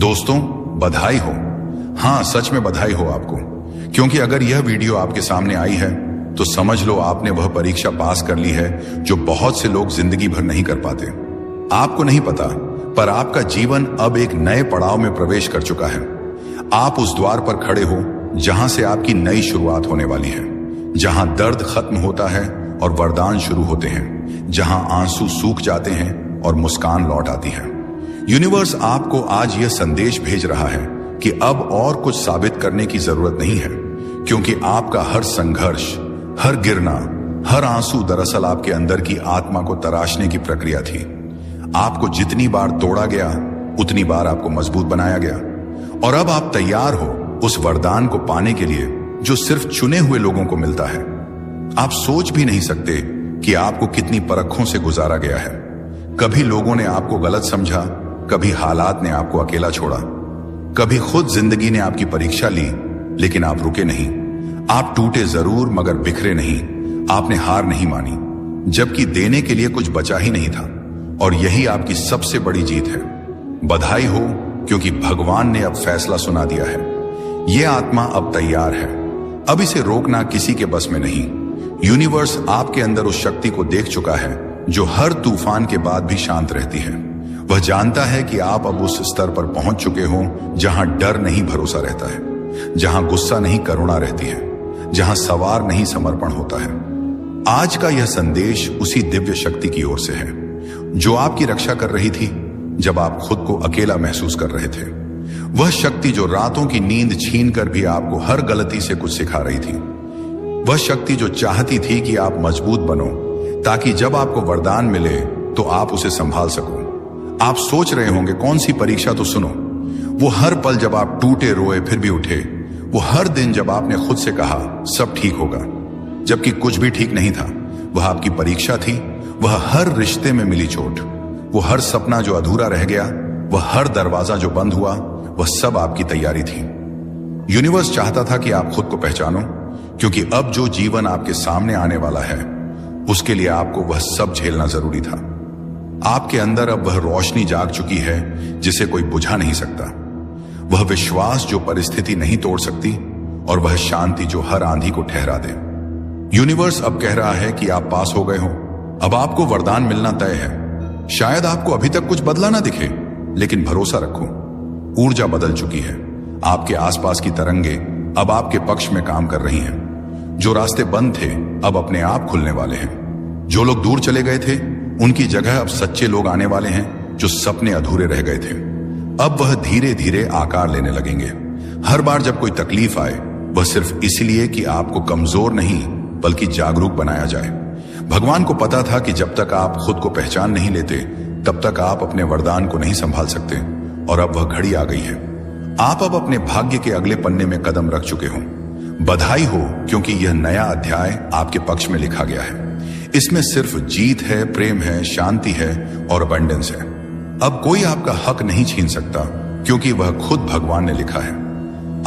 दोस्तों, बधाई हो। हाँ, सच में बधाई हो आपको, क्योंकि अगर यह वीडियो आपके सामने आई है तो समझ लो आपने वह परीक्षा पास कर ली है जो बहुत से लोग जिंदगी भर नहीं कर पाते। आपको नहीं पता, पर आपका जीवन अब एक नए पड़ाव में प्रवेश कर चुका है। आप उस द्वार पर खड़े हो जहां से आपकी नई शुरुआत होने वाली है, जहां दर्द खत्म होता है और वरदान शुरू होते हैं, जहां आंसू सूख जाते हैं और मुस्कान लौट आती है। यूनिवर्स आपको आज यह संदेश भेज रहा है कि अब और कुछ साबित करने की जरूरत नहीं है, क्योंकि आपका हर संघर्ष, हर गिरना, हर आंसू दरअसल आपके अंदर की आत्मा को तराशने की प्रक्रिया थी। आपको जितनी बार तोड़ा गया उतनी बार आपको मजबूत बनाया गया, और अब आप तैयार हो उस वरदान को पाने के लिए जो सिर्फ चुने हुए लोगों को मिलता है। आप सोच भी नहीं सकते कि आपको कितनी परखों से गुजारा गया है। कभी लोगों ने आपको गलत समझा, कभी हालात ने आपको अकेला छोड़ा, कभी खुद जिंदगी ने आपकी परीक्षा ली, लेकिन आप रुके नहीं। आप टूटे जरूर मगर बिखरे नहीं। आपने हार नहीं मानी, जबकि देने के लिए कुछ बचा ही नहीं था, और यही आपकी सबसे बड़ी जीत है। बधाई हो, क्योंकि भगवान ने अब फैसला सुना दिया है। यह आत्मा अब तैयार है। अब इसे रोकना किसी के बस में नहीं। यूनिवर्स आपके अंदर उस शक्ति को देख चुका है जो हर तूफान के बाद भी शांत रहती है। वह जानता है कि आप अब उस स्तर पर पहुंच चुके हो जहां डर नहीं भरोसा रहता है, जहां गुस्सा नहीं करुणा रहती है, जहां सवार नहीं समर्पण होता है। आज का यह संदेश उसी दिव्य शक्ति की ओर से है जो आपकी रक्षा कर रही थी जब आप खुद को अकेला महसूस कर रहे थे। वह शक्ति जो रातों की नींद छीन कर भी आपको हर गलती से कुछ सिखा रही थी। वह शक्ति जो चाहती थी कि आप मजबूत बनो, ताकि जब आपको वरदान मिले तो आप उसे संभाल सको। आप सोच रहे होंगे कौन सी परीक्षा, तो सुनो। वो हर पल जब आप टूटे रोए फिर भी उठे, वो हर दिन जब आपने खुद से कहा सब ठीक होगा, जबकि कुछ भी ठीक नहीं था, वह आपकी परीक्षा थी। वह हर रिश्ते में मिली चोट, वो हर सपना जो अधूरा रह गया, वह हर दरवाजा जो बंद हुआ, वह सब आपकी तैयारी थी। यूनिवर्स चाहता था कि आप खुद को पहचानो, क्योंकि अब जो जीवन आपके सामने आने वाला है उसके लिए आपको वह सब झेलना जरूरी था। आपके अंदर अब वह रोशनी जाग चुकी है जिसे कोई बुझा नहीं सकता, वह विश्वास जो परिस्थिति नहीं तोड़ सकती, और वह शांति जो हर आंधी को ठहरा दे। यूनिवर्स अब कह रहा है कि आप पास हो गए हो। अब आपको वरदान मिलना तय है। शायद आपको अभी तक कुछ बदला ना दिखे, लेकिन भरोसा रखो, ऊर्जा बदल चुकी है। आपके आसपास की तरंगे अब आपके पक्ष में काम कर रही हैं। जो रास्ते बंद थे अब अपने आप खुलने वाले हैं। जो लोग दूर चले गए थे उनकी जगह अब सच्चे लोग आने वाले हैं जो सपने अधूरे रह गए थे। अब वह धीरे धीरे आकार लेने लगेंगे। हर बार जब कोई तकलीफ आए, वह सिर्फ इसलिए कि आपको कमजोर नहीं बल्कि जागरूक बनाया जाए। भगवान को पता था कि जब तक आप खुद को पहचान नहीं लेते तब तक आप अपने वरदान को नहीं संभाल सकते, और अब वह घड़ी आ गई है। आप अब अपने भाग्य के अगले पन्ने में कदम रख चुके हो। बधाई हो, क्योंकि यह नया अध्याय आपके पक्ष में लिखा गया है। इसमें सिर्फ जीत है, प्रेम है, शांति है और अबंडेंस है। अब कोई आपका हक नहीं छीन सकता, क्योंकि वह खुद भगवान ने लिखा है।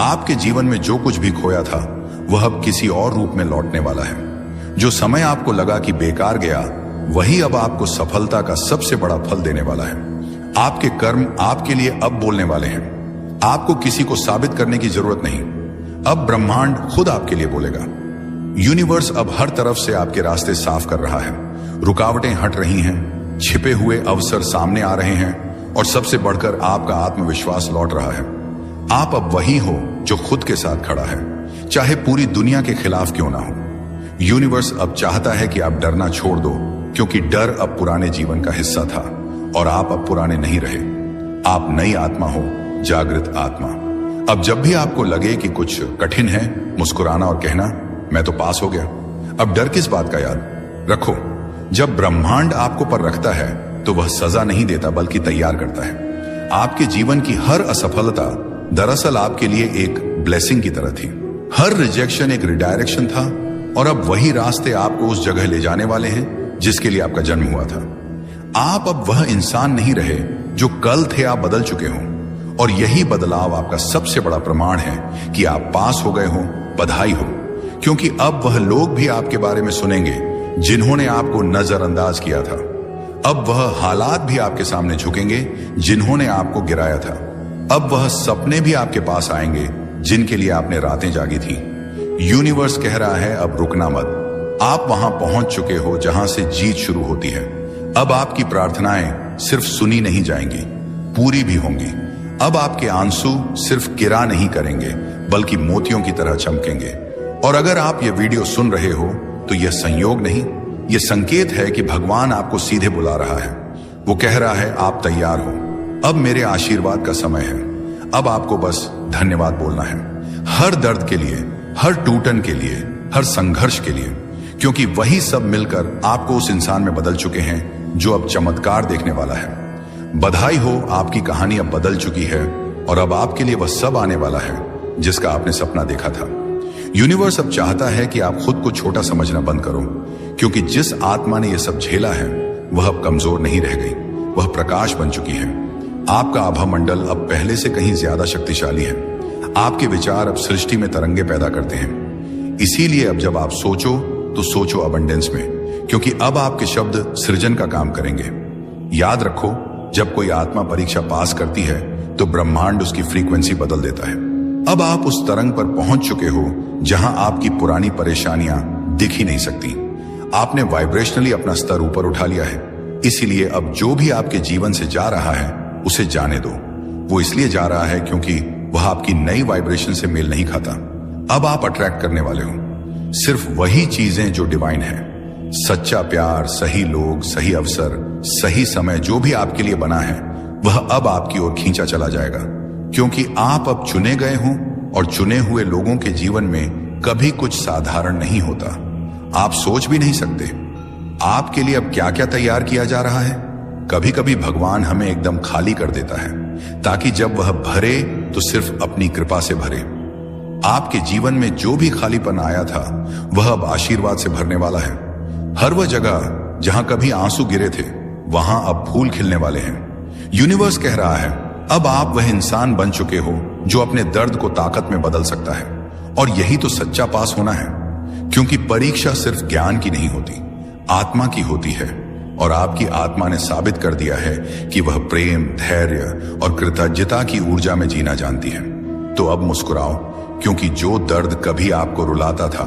आपके जीवन में जो कुछ भी खोया था वह अब किसी और रूप में लौटने वाला है। जो समय आपको लगा कि बेकार गया, वही अब आपको सफलता का सबसे बड़ा फल देने वाला है। आपके कर्म आपके लिए अब बोलने वाले हैं। आपको किसी को साबित करने की जरूरत नहीं। अब ब्रह्मांड खुद आपके लिए बोलेगा। यूनिवर्स अब हर तरफ से आपके रास्ते साफ कर रहा है। रुकावटें हट रही हैं, छिपे हुए अवसर सामने आ रहे हैं, और सबसे बढ़कर आपका आत्मविश्वास लौट रहा है। आप अब वही हो जो खुद के साथ खड़ा है, चाहे पूरी दुनिया के खिलाफ क्यों ना हो। यूनिवर्स अब चाहता है कि आप डरना छोड़ दो, क्योंकि डर अब पुराने जीवन का हिस्सा था, और आप अब पुराने नहीं रहे। आप नई आत्मा हो, जागृत आत्मा। अब जब भी आपको लगे कि कुछ कठिन है, मुस्कुराना और कहना मैं तो पास हो गया। अब डर किस बात का, याद रखो, जब ब्रह्मांड आपको पर रखता है तो वह सजा नहीं देता बल्कि तैयार करता है। आपके जीवन की हर असफलता दरअसल आपके लिए एक ब्लेसिंग की तरह थी। हर रिजेक्शन एक रिडायरेक्शन था, और अब वही रास्ते आपको उस जगह ले जाने वाले हैं जिसके लिए आपका जन्म हुआ था। आप अब वह इंसान नहीं रहे जो कल थे, आप बदल चुके हो, और यही बदलाव आपका सबसे बड़ा प्रमाण है कि आप पास हो गए हो। बधाई हो, क्योंकि अब वह लोग भी आपके बारे में सुनेंगे जिन्होंने आपको नजरअंदाज किया था। अब वह हालात भी आपके सामने झुकेंगे जिन्होंने आपको गिराया था। अब वह सपने भी आपके पास आएंगे जिनके लिए आपने रातें जागी थी। यूनिवर्स कह रहा है अब रुकना मत। आप वहां पहुंच चुके हो जहां से जीत शुरू होती है। अब आपकी प्रार्थनाएं सिर्फ सुनी नहीं जाएंगी, पूरी भी होंगी। अब आपके आंसू सिर्फ किरा नहीं करेंगे बल्कि मोतियों की तरह चमकेंगे। और अगर आप ये वीडियो सुन रहे हो तो यह संयोग नहीं, यह संकेत है कि भगवान आपको सीधे बुला रहा है। वो कह रहा है आप तैयार हो, अब मेरे आशीर्वाद का समय है। अब आपको बस धन्यवाद बोलना है, हर दर्द के लिए, हर टूटन के लिए, हर संघर्ष के लिए, क्योंकि वही सब मिलकर आपको उस इंसान में बदल चुके हैं जो अब चमत्कार देखने वाला है। बधाई हो, आपकी कहानी अब बदल चुकी है और अब आपके लिए वह सब आने वाला है जिसका आपने सपना देखा था। यूनिवर्स अब चाहता है कि आप खुद को छोटा समझना बंद करो, क्योंकि जिस आत्मा ने यह सब झेला है वह अब कमजोर नहीं रह गई, वह प्रकाश बन चुकी है। आपका आभा मंडल अब पहले से कहीं ज्यादा शक्तिशाली है। आपके विचार अब सृष्टि में तरंगे पैदा करते हैं। इसीलिए अब जब आप सोचो तो सोचो अबंडेंस में, क्योंकि अब आपके शब्द सृजन का काम करेंगे। याद रखो, जब कोई आत्मा परीक्षा पास करती है तो ब्रह्मांड उसकी फ्रीक्वेंसी बदल देता है। अब आप उस तरंग पर पहुंच चुके हो जहां आपकी पुरानी परेशानियां दिख ही नहीं सकती। आपने वाइब्रेशनली अपना स्तर ऊपर उठा लिया है। इसीलिए अब जो भी आपके जीवन से जा रहा है उसे जाने दो। वो इसलिए जा रहा है क्योंकि वह आपकी नई वाइब्रेशन से मेल नहीं खाता। अब आप अट्रैक्ट करने वाले हो सिर्फ वही चीजें जो डिवाइन है। सच्चा प्यार, सही लोग, सही अवसर, सही समय जो भी आपके लिए बना है वह अब आपकी ओर खींचा चला जाएगा, क्योंकि आप अब चुने गए हो और चुने हुए लोगों के जीवन में कभी कुछ साधारण नहीं होता। आप सोच भी नहीं सकते आपके लिए अब क्या क्या तैयार किया जा रहा है। कभी कभी भगवान हमें एकदम खाली कर देता है ताकि जब वह भरे तो सिर्फ अपनी कृपा से भरे। आपके जीवन में जो भी खालीपन आया था वह अब आशीर्वाद से भरने वाला है। हर वह जगह जहां कभी आंसू गिरे थे वहां अब फूल खिलने वाले हैं। यूनिवर्स कह रहा है अब आप वह इंसान बन चुके हो जो अपने दर्द को ताकत में बदल सकता है। और यही तो सच्चा पास होना है, क्योंकि परीक्षा सिर्फ ज्ञान की नहीं होती, आत्मा की होती है। और आपकी आत्मा ने साबित कर दिया है कि वह प्रेम, धैर्य और कृतज्ञता की ऊर्जा में जीना जानती है। तो अब मुस्कुराओ, क्योंकि जो दर्द कभी आपको रुलाता था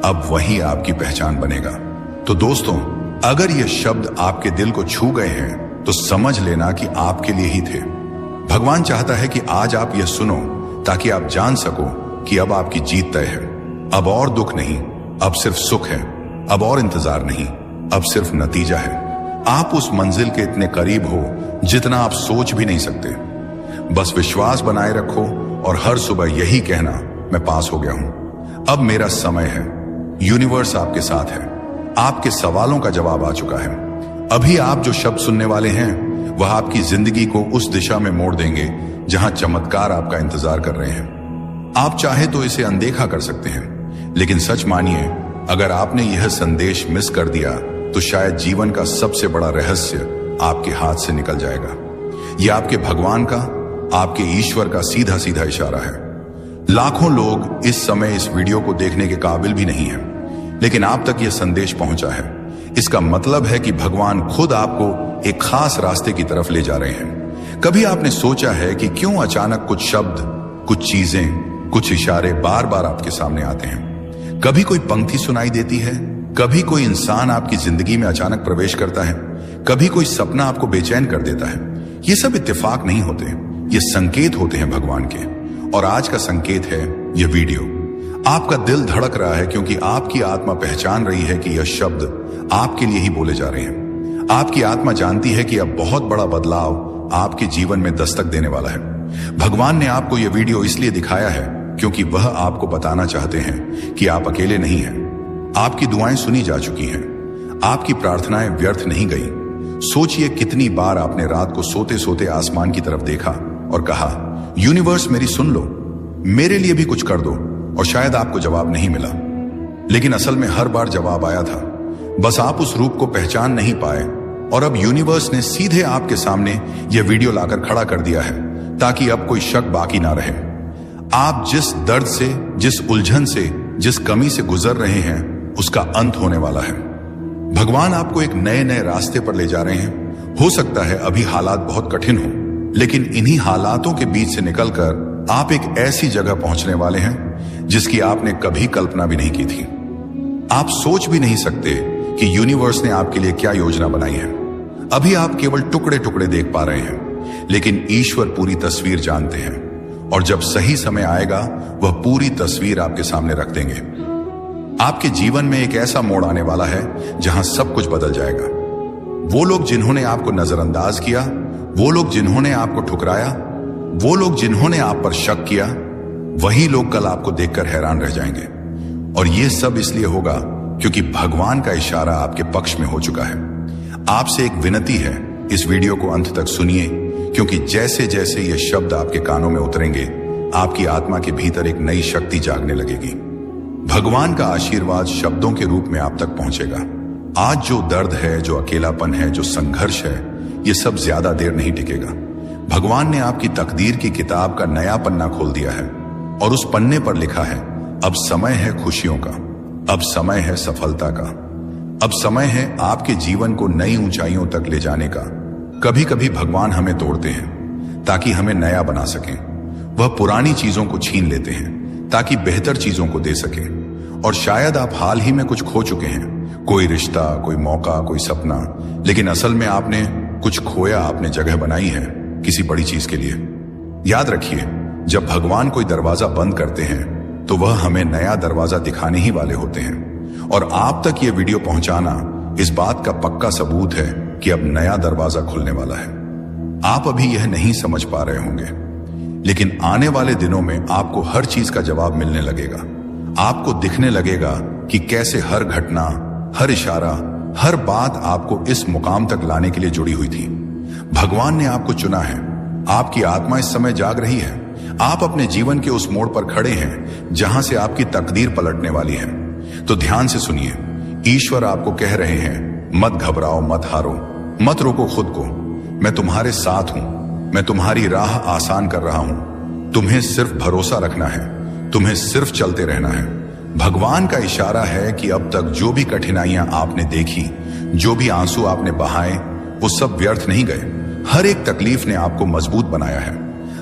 अब वही आपकी पहचान बनेगा। तो दोस्तों, अगर ये शब्द आपके दिल को छू गए हैं तो समझ लेना कि आपके लिए ही थे। भगवान चाहता है कि आज आप यह सुनो ताकि आप जान सको कि अब आपकी जीत तय है। अब और दुख नहीं, अब सिर्फ सुख है। अब और इंतजार नहीं, अब सिर्फ नतीजा है। आप उस मंजिल के इतने करीब हो जितना आप सोच भी नहीं सकते। बस विश्वास बनाए रखो और हर सुबह यही कहना, मैं पास हो गया हूं, अब मेरा समय है। यूनिवर्स आपके साथ है। आपके सवालों का जवाब आ चुका है। अभी आप जो शब्द सुनने वाले हैं वह आपकी जिंदगी को उस दिशा में मोड़ देंगे जहां चमत्कार आपका इंतजार कर रहे हैं। आप चाहे तो इसे अनदेखा कर सकते हैं, लेकिन सच मानिए, अगर आपने यह संदेश मिस कर दिया तो शायद जीवन का सबसे बड़ा रहस्य आपके हाथ से निकल जाएगा। यह आपके भगवान का, आपके ईश्वर का सीधा सीधा इशारा है। लाखों लोग इस समय इस वीडियो को देखने के काबिल भी नहीं हैं, लेकिन आप तक यह संदेश पहुंचा है। इसका मतलब है कि भगवान खुद आपको एक खास रास्ते की तरफ ले जा रहे हैं। कभी आपने सोचा है कि क्यों अचानक कुछ शब्द, कुछ चीजें, कुछ इशारे बार बार आपके सामने आते हैं? कभी कोई पंक्ति सुनाई देती है, कभी कोई इंसान आपकी जिंदगी में अचानक प्रवेश करता है, कभी कोई सपना आपको बेचैन कर देता है। ये सब इत्तेफाक नहीं होते, ये संकेत होते हैं भगवान के। और आज का संकेत है यह वीडियो। आपका दिल धड़क रहा है क्योंकि आपकी आत्मा पहचान रही है कि यह शब्द आपके लिए ही बोले जा रहे हैं। आपकी आत्मा जानती है कि अब बहुत बड़ा बदलाव आपके जीवन में दस्तक देने वाला है। भगवान ने आपको यह वीडियो इसलिए दिखाया है क्योंकि वह आपको बताना चाहते हैं कि आप अकेले नहीं हैं। आपकी दुआएं सुनी जा चुकी हैं, आपकी प्रार्थनाएं व्यर्थ नहीं गई। सोचिए कितनी बार आपने रात को सोते सोते आसमान की तरफ देखा और कहा, यूनिवर्स मेरी सुन लो, मेरे लिए भी कुछ कर दो। और शायद आपको जवाब नहीं मिला, लेकिन असल में हर बार जवाब आया था, बस आप उस रूप को पहचान नहीं पाए। और अब यूनिवर्स ने सीधे आपके सामने यह वीडियो लाकर खड़ा कर दिया है ताकि अब कोई शक बाकी ना रहे। आप जिस दर्द से, जिस उलझन से, जिस कमी से गुजर रहे हैं उसका अंत होने वाला है। भगवान आपको एक नए नए रास्ते पर ले जा रहे हैं। हो सकता है अभी हालात बहुत कठिन हो, लेकिन इन्हीं हालातों के बीच से निकलकर आप एक ऐसी जगह पहुंचने वाले हैं जिसकी आपने कभी कल्पना भी नहीं की थी। आप सोच भी नहीं सकते कि यूनिवर्स ने आपके लिए क्या योजना बनाई है। अभी आप केवल टुकड़े टुकड़े देख पा रहे हैं, लेकिन ईश्वर पूरी तस्वीर जानते हैं और जब सही समय आएगा वह पूरी तस्वीर आपके सामने रख देंगे। आपके जीवन में एक ऐसा मोड़ आने वाला है जहां सब कुछ बदल जाएगा। वो लोग जिन्होंने आपको नजरअंदाज किया, वो लोग जिन्होंने आपको ठुकराया, वो लोग जिन्होंने आप पर शक किया, वही लोग कल आपको देखकर हैरान रह जाएंगे। और ये सब इसलिए होगा क्योंकि भगवान का इशारा आपके पक्ष में हो चुका है। आपसे एक विनती है, इस वीडियो को अंत तक सुनिए, क्योंकि जैसे जैसे ये शब्द आपके कानों में उतरेंगे, आपकी आत्मा के भीतर एक नई शक्ति जागने लगेगी। भगवान का आशीर्वाद शब्दों के रूप में आप तक पहुंचेगा। आज जो दर्द है, जो अकेलापन है, जो संघर्ष है, ये सब ज्यादा देर नहीं टिकेगा। भगवान ने आपकी तकदीर की किताब का नया पन्ना खोल दिया है और उस पन्ने पर लिखा है, अब समय है खुशियों का, अब समय है सफलता का, अब समय है आपके जीवन को नई ऊंचाइयों तक ले जाने का। कभी कभी भगवान हमें तोड़ते हैं ताकि हमें नया बना सकें। वह पुरानी चीजों को छीन लेते हैं ताकि बेहतर चीजों को दे सकें। और शायद आप हाल ही में कुछ खो चुके हैं, कोई रिश्ता, कोई मौका, कोई सपना, लेकिन असल में आपने कुछ खोया, आपने जगह बनाई है किसी बड़ी चीज के लिए। याद रखिए, जब भगवान कोई दरवाजा बंद करते हैं तो वह हमें नया दरवाजा दिखाने ही वाले होते हैं। और आप तक ये वीडियो पहुंचाना इस बात का पक्का सबूत है कि अब नया दरवाजा खुलने वाला है। आप अभी यह नहीं समझ पा रहे होंगे, लेकिन आने वाले दिनों में आपको हर चीज का जवाब मिलने लगेगा। आपको दिखने लगेगा कि कैसे हर घटना, हर इशारा, हर बात आपको इस मुकाम तक लाने के लिए जुड़ी हुई थी। भगवान ने आपको चुना है। आपकी आत्मा इस समय जाग रही है। आप अपने जीवन के उस मोड़ पर खड़े हैं जहां से आपकी तकदीर पलटने वाली है। तो ध्यान से सुनिए, ईश्वर आपको कह रहे हैं, मत घबराओ, मत हारो, मत रोको खुद को। मैं तुम्हारे साथ हूं, मैं तुम्हारी राह आसान कर रहा हूं। तुम्हें सिर्फ भरोसा रखना है, तुम्हें सिर्फ चलते रहना है। भगवान का इशारा है कि अब तक जो भी कठिनाइयां आपने देखी, जो भी आंसू आपने बहाए, वो सब व्यर्थ नहीं गए। हर एक तकलीफ ने आपको मजबूत बनाया है,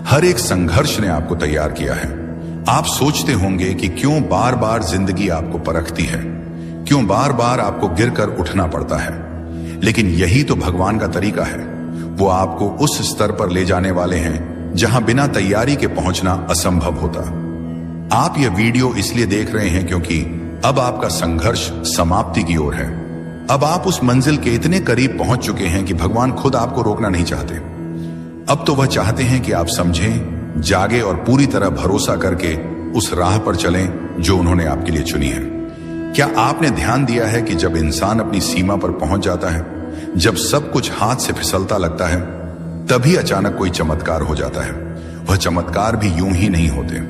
हर एक संघर्ष ने आपको तैयार किया है। आप सोचते होंगे कि क्यों बार बार जिंदगी आपको परखती है, क्यों बार बार आपको गिरकर उठना पड़ता है, लेकिन यही तो भगवान का तरीका है। वो आपको उस स्तर पर ले जाने वाले हैं जहां बिना तैयारी के पहुंचना असंभव होता। आप यह वीडियो इसलिए देख रहे हैं क्योंकि अब आपका संघर्ष समाप्ति की ओर है। अब आप उस मंजिल के इतने करीब पहुंच चुके हैं कि भगवान खुद आपको रोकना नहीं चाहते। अब तो वह चाहते हैं कि आप समझें, जागे और पूरी तरह भरोसा करके उस राह पर चलें जो उन्होंने आपके लिए चुनी है। क्या आपने ध्यान दिया है कि जब इंसान अपनी सीमा पर पहुंच जाता है, जब सब कुछ हाथ से फिसलता लगता है, तभी अचानक कोई चमत्कार हो जाता है। वह चमत्कार भी यूं ही नहीं होते।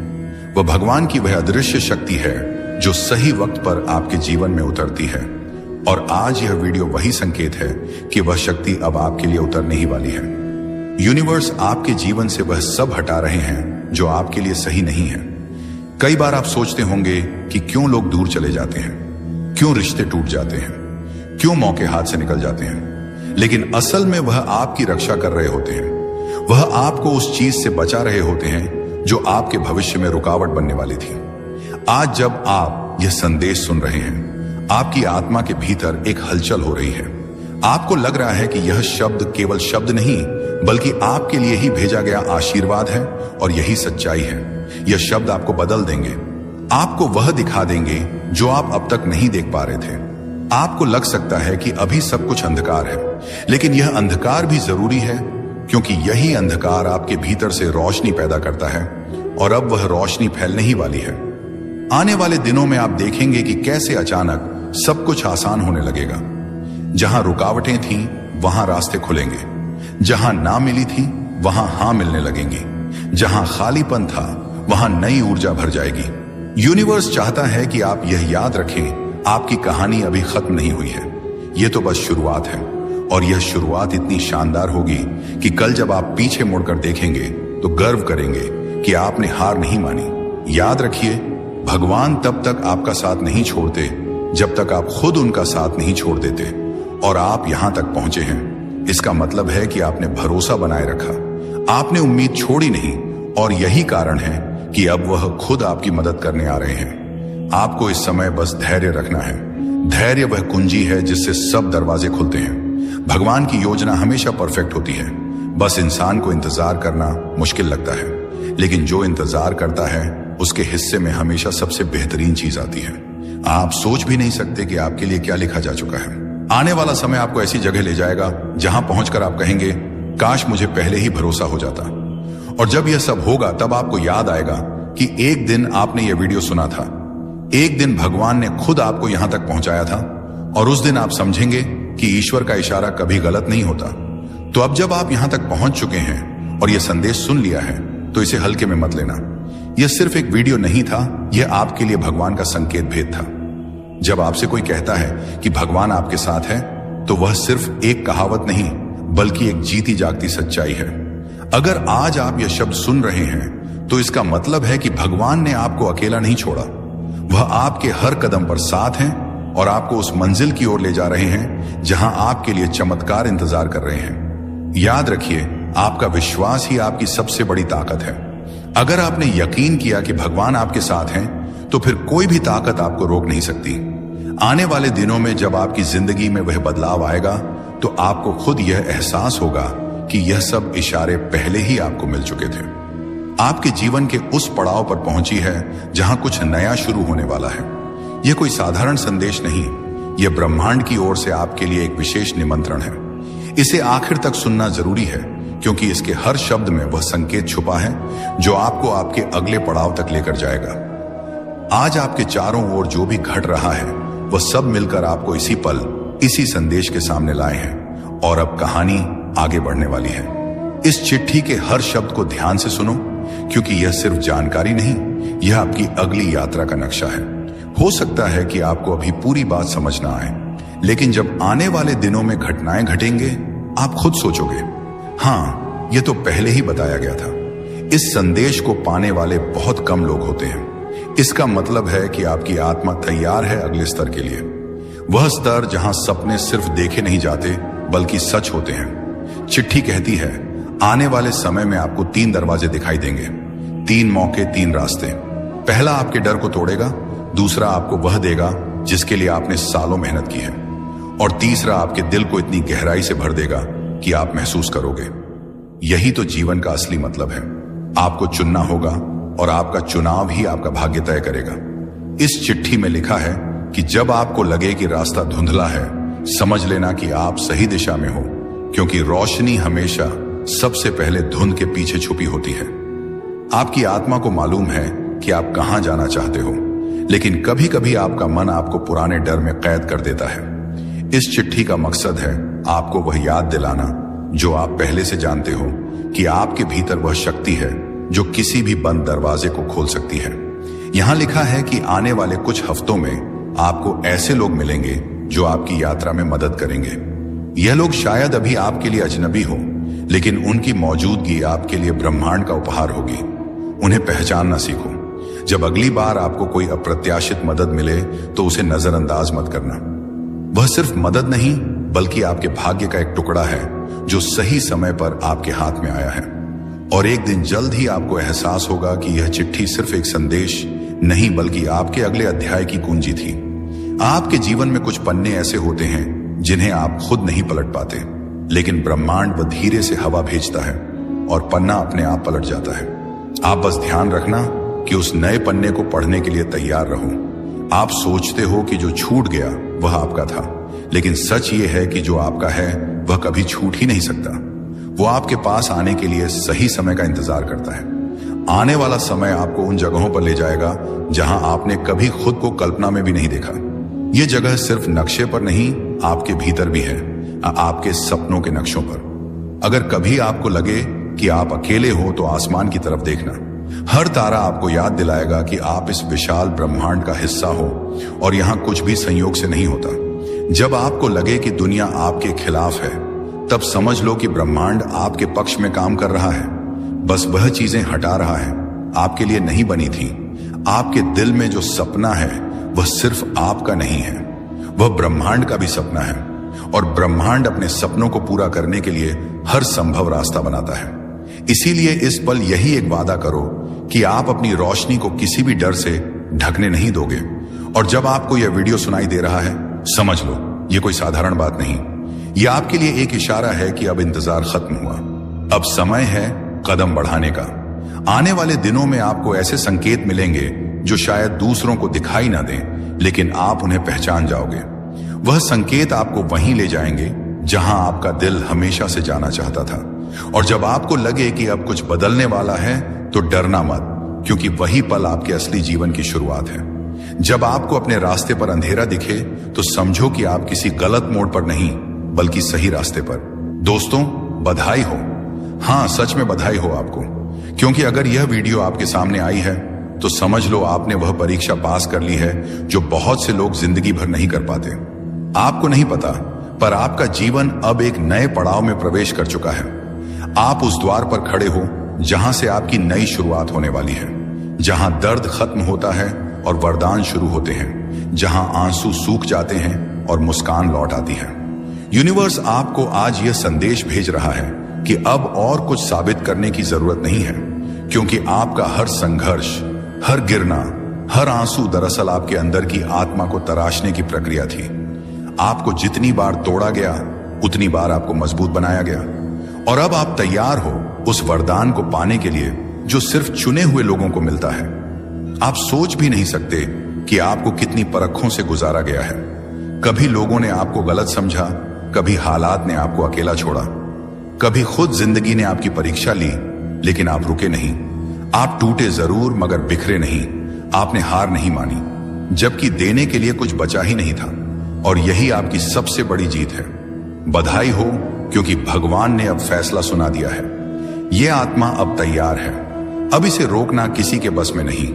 वह भगवान की वह अदृश्य शक्ति है जो सही वक्त पर आपके जीवन में उतरती है। और आज यह वीडियो वही संकेत है कि वह शक्ति अब आपके लिए उतरने ही वाली है। यूनिवर्स आपके जीवन से वह सब हटा रहे हैं जो आपके लिए सही नहीं है। कई बार आप सोचते होंगे कि क्यों लोग दूर चले जाते हैं, क्यों रिश्ते टूट जाते हैं, क्यों मौके हाथ से निकल जाते हैं, लेकिन असल में वह आपकी रक्षा कर रहे होते हैं। वह आपको उस चीज से बचा रहे होते हैं जो आपके भविष्य में रुकावट बनने वाली थी। आज जब आप यह संदेश सुन रहे हैं, आपकी आत्मा के भीतर एक हलचल हो रही है। आपको लग रहा है कि यह शब्द केवल शब्द नहीं, बल्कि आपके लिए ही भेजा गया आशीर्वाद है। और यही सच्चाई है। यह शब्द आपको बदल देंगे, आपको वह दिखा देंगे जो आप अब तक नहीं देख पा रहे थे। आपको लग सकता है कि अभी सब कुछ अंधकार है, लेकिन यह अंधकार भी जरूरी है, क्योंकि यही अंधकार आपके भीतर से रोशनी पैदा करता है और अब वह रोशनी फैलने ही वाली है। आने वाले दिनों में आप देखेंगे कि कैसे अचानक सब कुछ आसान होने लगेगा। जहां रुकावटें थीं, वहां रास्ते खुलेंगे। जहां ना मिली थी, वहां हां मिलने लगेंगी। जहां खालीपन था, वहां नई ऊर्जा भर जाएगी। यूनिवर्स चाहता है कि आप यह याद रखें, आपकी कहानी अभी खत्म नहीं हुई है। यह तो बस शुरुआत है, और यह शुरुआत इतनी शानदार होगी कि कल जब आप पीछे मुड़कर देखेंगे तो गर्व करेंगे कि आपने हार नहीं मानी। याद रखिए, भगवान तब तक आपका साथ नहीं छोड़ते जब तक आप खुद उनका साथ नहीं छोड़ देते। और आप यहां तक पहुंचे हैं, इसका मतलब है कि आपने भरोसा बनाए रखा, आपने उम्मीद छोड़ी नहीं और यही कारण है कि अब वह खुद आपकी मदद करने आ रहे हैं। आपको इस समय बस धैर्य रखना है। धैर्य वह कुंजी है जिससे सब दरवाजे खुलते हैं। भगवान की योजना हमेशा परफेक्ट होती है, बस इंसान को इंतजार करना मुश्किल लगता है, लेकिन जो इंतजार करता है उसके हिस्से में हमेशा सबसे बेहतरीन चीज आती है। आप सोच भी नहीं सकते कि आपके लिए क्या लिखा जा चुका है। आने वाला समय आपको ऐसी जगह ले जाएगा जहां पहुंचकर आप कहेंगे, काश मुझे पहले ही भरोसा हो जाता। और जब यह सब होगा तब आपको याद आएगा कि एक दिन आपने यह वीडियो सुना था, एक दिन भगवान ने खुद आपको यहां तक पहुंचाया था, और उस दिन आप समझेंगे कि ईश्वर का इशारा कभी गलत नहीं होता। तो अब जब आप यहां तक पहुंच चुके हैं और यह संदेश सुन लिया है तो इसे हल्के में मत लेना। यह सिर्फ एक वीडियो नहीं था, यह आपके लिए भगवान का संकेत भेद था। जब आपसे कोई कहता है कि भगवान आपके साथ है, तो वह सिर्फ एक कहावत नहीं बल्कि एक जीती जागती सच्चाई है। अगर आज आप यह शब्द सुन रहे हैं तो इसका मतलब है कि भगवान ने आपको अकेला नहीं छोड़ा। वह आपके हर कदम पर साथ हैं और आपको उस मंजिल की ओर ले जा रहे हैं जहां आपके लिए चमत्कार इंतजार कर रहे हैं। याद रखिए, आपका विश्वास ही आपकी सबसे बड़ी ताकत है। अगर आपने यकीन किया कि भगवान आपके साथ हैं, तो फिर कोई भी ताकत आपको रोक नहीं सकती। आने वाले दिनों में जब आपकी जिंदगी में वह बदलाव आएगा तो आपको खुद यह एहसास होगा कि यह सब इशारे पहले ही आपको मिल चुके थे। आपके जीवन के उस पड़ाव पर पहुंची है जहां कुछ नया शुरू होने वाला है। यह कोई साधारण संदेश नहीं, यह ब्रह्मांड की ओर से आपके लिए एक विशेष निमंत्रण है। इसे आखिर तक सुनना जरूरी है, क्योंकि इसके हर शब्द में वह संकेत छुपा है जो आपको आपके अगले पड़ाव तक लेकर जाएगा। आज आपके चारों ओर जो भी घट रहा है वह सब मिलकर आपको इसी पल, इसी संदेश के सामने लाए हैं, और अब कहानी आगे बढ़ने वाली है। इस चिट्ठी के हर शब्द को ध्यान से सुनो, क्योंकि यह सिर्फ जानकारी नहीं, यह आपकी अगली यात्रा का नक्शा है। हो सकता है कि आपको अभी पूरी बात समझ ना आए, लेकिन जब आने वाले दिनों में घटनाएं घटेंगे, आप खुद सोचोगे, हाँ, यह तो पहले ही बताया गया था। इस संदेश को पाने वाले बहुत कम लोग होते हैं। इसका मतलब है कि आपकी आत्मा तैयार है अगले स्तर के लिए, वह स्तर जहां सपने सिर्फ देखे नहीं जाते बल्कि सच होते हैं। चिट्ठी कहती है, आने वाले समय में आपको 3 दरवाजे दिखाई देंगे, 3 मौके, 3 रास्ते। पहला आपके डर को तोड़ेगा, दूसरा आपको वह देगा जिसके लिए आपने सालों मेहनत की है, और तीसरा आपके दिल को इतनी गहराई से भर देगा कि आप महसूस करोगे, यही तो जीवन का असली मतलब है। आपको चुनना होगा और आपका चुनाव ही आपका भाग्य तय करेगा। इस चिट्ठी में लिखा है कि जब आपको लगे कि रास्ता धुंधला है, समझ लेना कि आप सही दिशा में हो, क्योंकि रोशनी हमेशा सबसे पहले धुंध के पीछे छुपी होती है। आपकी आत्मा को मालूम है कि आप कहां जाना चाहते हो, लेकिन कभी कभी आपका मन आपको पुराने डर में कैद कर देता है। इस चिट्ठी का मकसद है आपको वह याद दिलाना जो आप पहले से जानते हो, कि आपके भीतर वह शक्ति है जो किसी भी बंद दरवाजे को खोल सकती है। यहां लिखा है कि आने वाले कुछ हफ्तों में आपको ऐसे लोग मिलेंगे जो आपकी यात्रा में मदद करेंगे। यह लोग शायद अभी आपके लिए अजनबी हो, लेकिन उनकी मौजूदगी आपके लिए ब्रह्मांड का उपहार होगी। उन्हें पहचानना सीखो। जब अगली बार आपको कोई अप्रत्याशित मदद मिले तो उसे नजरअंदाज मत करना। वह सिर्फ मदद नहीं बल्कि आपके भाग्य का एक टुकड़ा है जो सही समय पर आपके हाथ में आया है। और एक दिन जल्द ही आपको एहसास होगा कि यह चिट्ठी सिर्फ एक संदेश नहीं बल्कि आपके अगले अध्याय की कुंजी थी। आपके जीवन में कुछ पन्ने ऐसे होते हैं जिन्हें आप खुद नहीं पलट पाते, लेकिन ब्रह्मांड वह धीरे से हवा भेजता है और पन्ना अपने आप पलट जाता है। आप बस ध्यान रखना कि उस नए पन्ने को पढ़ने के लिए तैयार रहो। आप सोचते हो कि जो छूट गया वह आपका था, लेकिन सच ये है कि जो आपका है वह कभी छूट ही नहीं सकता। वो आपके पास आने के लिए सही समय का इंतजार करता है। आने वाला समय आपको उन जगहों पर ले जाएगा जहां आपने कभी खुद को कल्पना में भी नहीं देखा। ये जगह सिर्फ नक्शे पर नहीं, आपके भीतर भी है, आपके सपनों के नक्शों पर। अगर कभी आपको लगे कि आप अकेले हो तो आसमान की तरफ देखना। हर तारा आपको याद दिलाएगा कि आप इस विशाल ब्रह्मांड का हिस्सा हो और यहां कुछ भी संयोग से नहीं होता। जब आपको लगे कि दुनिया आपके खिलाफ है, तब समझ लो कि ब्रह्मांड आपके पक्ष में काम कर रहा है। बस वह चीजें हटा रहा है, आपके लिए नहीं बनी थी। आपके दिल में जो सपना है वह सिर्फ आपका नहीं है, वह ब्रह्मांड का भी सपना है। और ब्रह्मांड अपने सपनों को पूरा करने के लिए हर संभव रास्ता बनाता है। इसीलिए इस पल यही एक वादा करो कि आप अपनी रोशनी को किसी भी डर से ढकने नहीं दोगे। और जब आपको यह वीडियो सुनाई दे रहा है, समझ लो ये कोई साधारण बात नहीं, यह आपके लिए एक इशारा है कि अब इंतजार खत्म हुआ, अब समय है कदम बढ़ाने का। आने वाले दिनों में आपको ऐसे संकेत मिलेंगे जो शायद दूसरों को दिखाई ना दें, लेकिन आप उन्हें पहचान जाओगे। वह संकेत आपको वहीं ले जाएंगे जहां आपका दिल हमेशा से जाना चाहता था। और जब आपको लगे कि अब कुछ बदलने वाला है, तो डरना मत, क्योंकि वही पल आपके असली जीवन की शुरुआत है। जब आपको अपने रास्ते पर अंधेरा दिखे, तो समझो कि आप किसी गलत मोड़ पर नहीं, बल्कि सही रास्ते पर। दोस्तों, बधाई हो। हाँ, सच में बधाई हो आपको, क्योंकि अगर यह वीडियो आपके सामने आई है, तो समझ लो आपने वह परीक्षा पास कर ली है जो बहुत से लोग जिंदगी भर नहीं कर पाते। आपको नहीं पता, पर आपका जीवन अब एक नए पड़ाव में प्रवेश कर चुका है। आप उस द्वार पर खड़े हो जहां से आपकी नई शुरुआत होने वाली है, जहां दर्द खत्म होता है और वरदान शुरू होते हैं, जहां आंसू सूख जाते हैं और मुस्कान लौट आती है। यूनिवर्स आपको आज यह संदेश भेज रहा है कि अब और कुछ साबित करने की जरूरत नहीं है, क्योंकि आपका हर संघर्ष, हर गिरना, हर आंसू दरअसल आपके अंदर की आत्मा को तराशने की प्रक्रिया थी। आपको जितनी बार तोड़ा गया, उतनी बार आपको मजबूत बनाया गया। और अब आप तैयार हो उस वरदान को पाने के लिए जो सिर्फ चुने हुए लोगों को मिलता है। आप सोच भी नहीं सकते कि आपको कितनी परखों से गुजारा गया है। कभी लोगों ने आपको गलत समझा, कभी हालात ने आपको अकेला छोड़ा, कभी खुद जिंदगी ने आपकी परीक्षा ली, लेकिन आप रुके नहीं। आप टूटे जरूर, मगर बिखरे नहीं। आपने हार नहीं मानी, जबकि देने के लिए कुछ बचा ही नहीं था। और यही आपकी सबसे बड़ी जीत है। बधाई हो, क्योंकि भगवान ने अब फैसला सुना दिया है। यह आत्मा अब तैयार है। अब इसे रोकना किसी के बस में नहीं।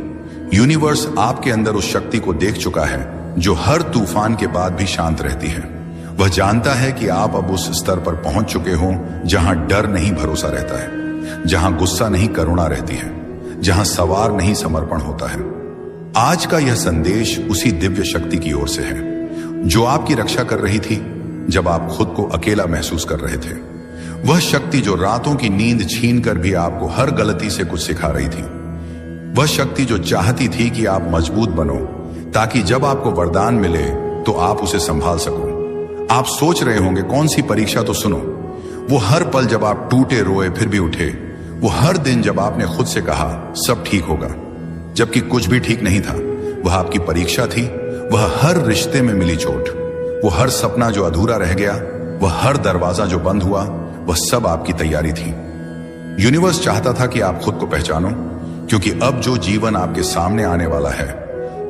यूनिवर्स आपके अंदर उस शक्ति को देख चुका है जो हर तूफान के बाद भी शांत रहती है। वह जानता है कि आप अब उस स्तर पर पहुंच चुके हो जहां डर नहीं भरोसा रहता है, जहां गुस्सा नहीं करुणा रहती है, जहां सवार नहीं समर्पण होता है। आज का यह संदेश उसी दिव्य शक्ति की ओर से है जो आपकी रक्षा कर रही थी जब आप खुद को अकेला महसूस कर रहे थे। वह शक्ति जो रातों की नींद छीनकर भी आपको हर गलती से कुछ सिखा रही थी। वह शक्ति जो चाहती थी कि आप मजबूत बनो, ताकि जब आपको वरदान मिले तो आप उसे संभाल सको। आप सोच रहे होंगे, कौन सी परीक्षा, तो सुनो। वो हर पल जब आप टूटे रोए फिर भी उठे, वो हर दिन जब आपने खुद से कहा सब ठीक होगा, जबकि कुछ भी ठीक नहीं था, वह आपकी परीक्षा थी। वह हर रिश्ते में मिली चोट, वो हर सपना जो अधूरा रह गया, वह हर दरवाजा जो बंद हुआ, वह सब आपकी तैयारी थी। यूनिवर्स चाहता था कि आप खुद को पहचानो, क्योंकि अब जो जीवन आपके सामने आने वाला है,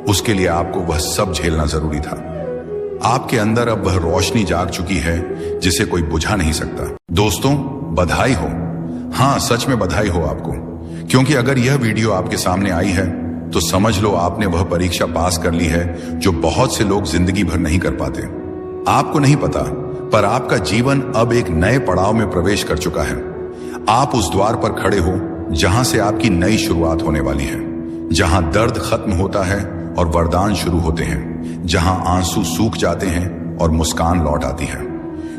उसके लिए आपको वह सब झेलना जरूरी था। आपके अंदर अब वह रोशनी जाग चुकी है जिसे कोई बुझा नहीं सकता। दोस्तों, बधाई हो। हाँ, सच में बधाई हो आपको, क्योंकि अगर यह वीडियो आपके सामने आई है, तो समझ लो आपने वह परीक्षा पास कर ली है जो बहुत से लोग जिंदगी भर नहीं कर पाते। आपको नहीं पता, पर आपका जीवन अब एक नए पड़ाव में प्रवेश कर चुका है। आप उस द्वार पर खड़े हो जहां से आपकी नई शुरुआत होने वाली है, जहां दर्द खत्म होता है और वरदान शुरू होते हैं, जहां आंसू सूख जाते हैं और मुस्कान लौट आती है।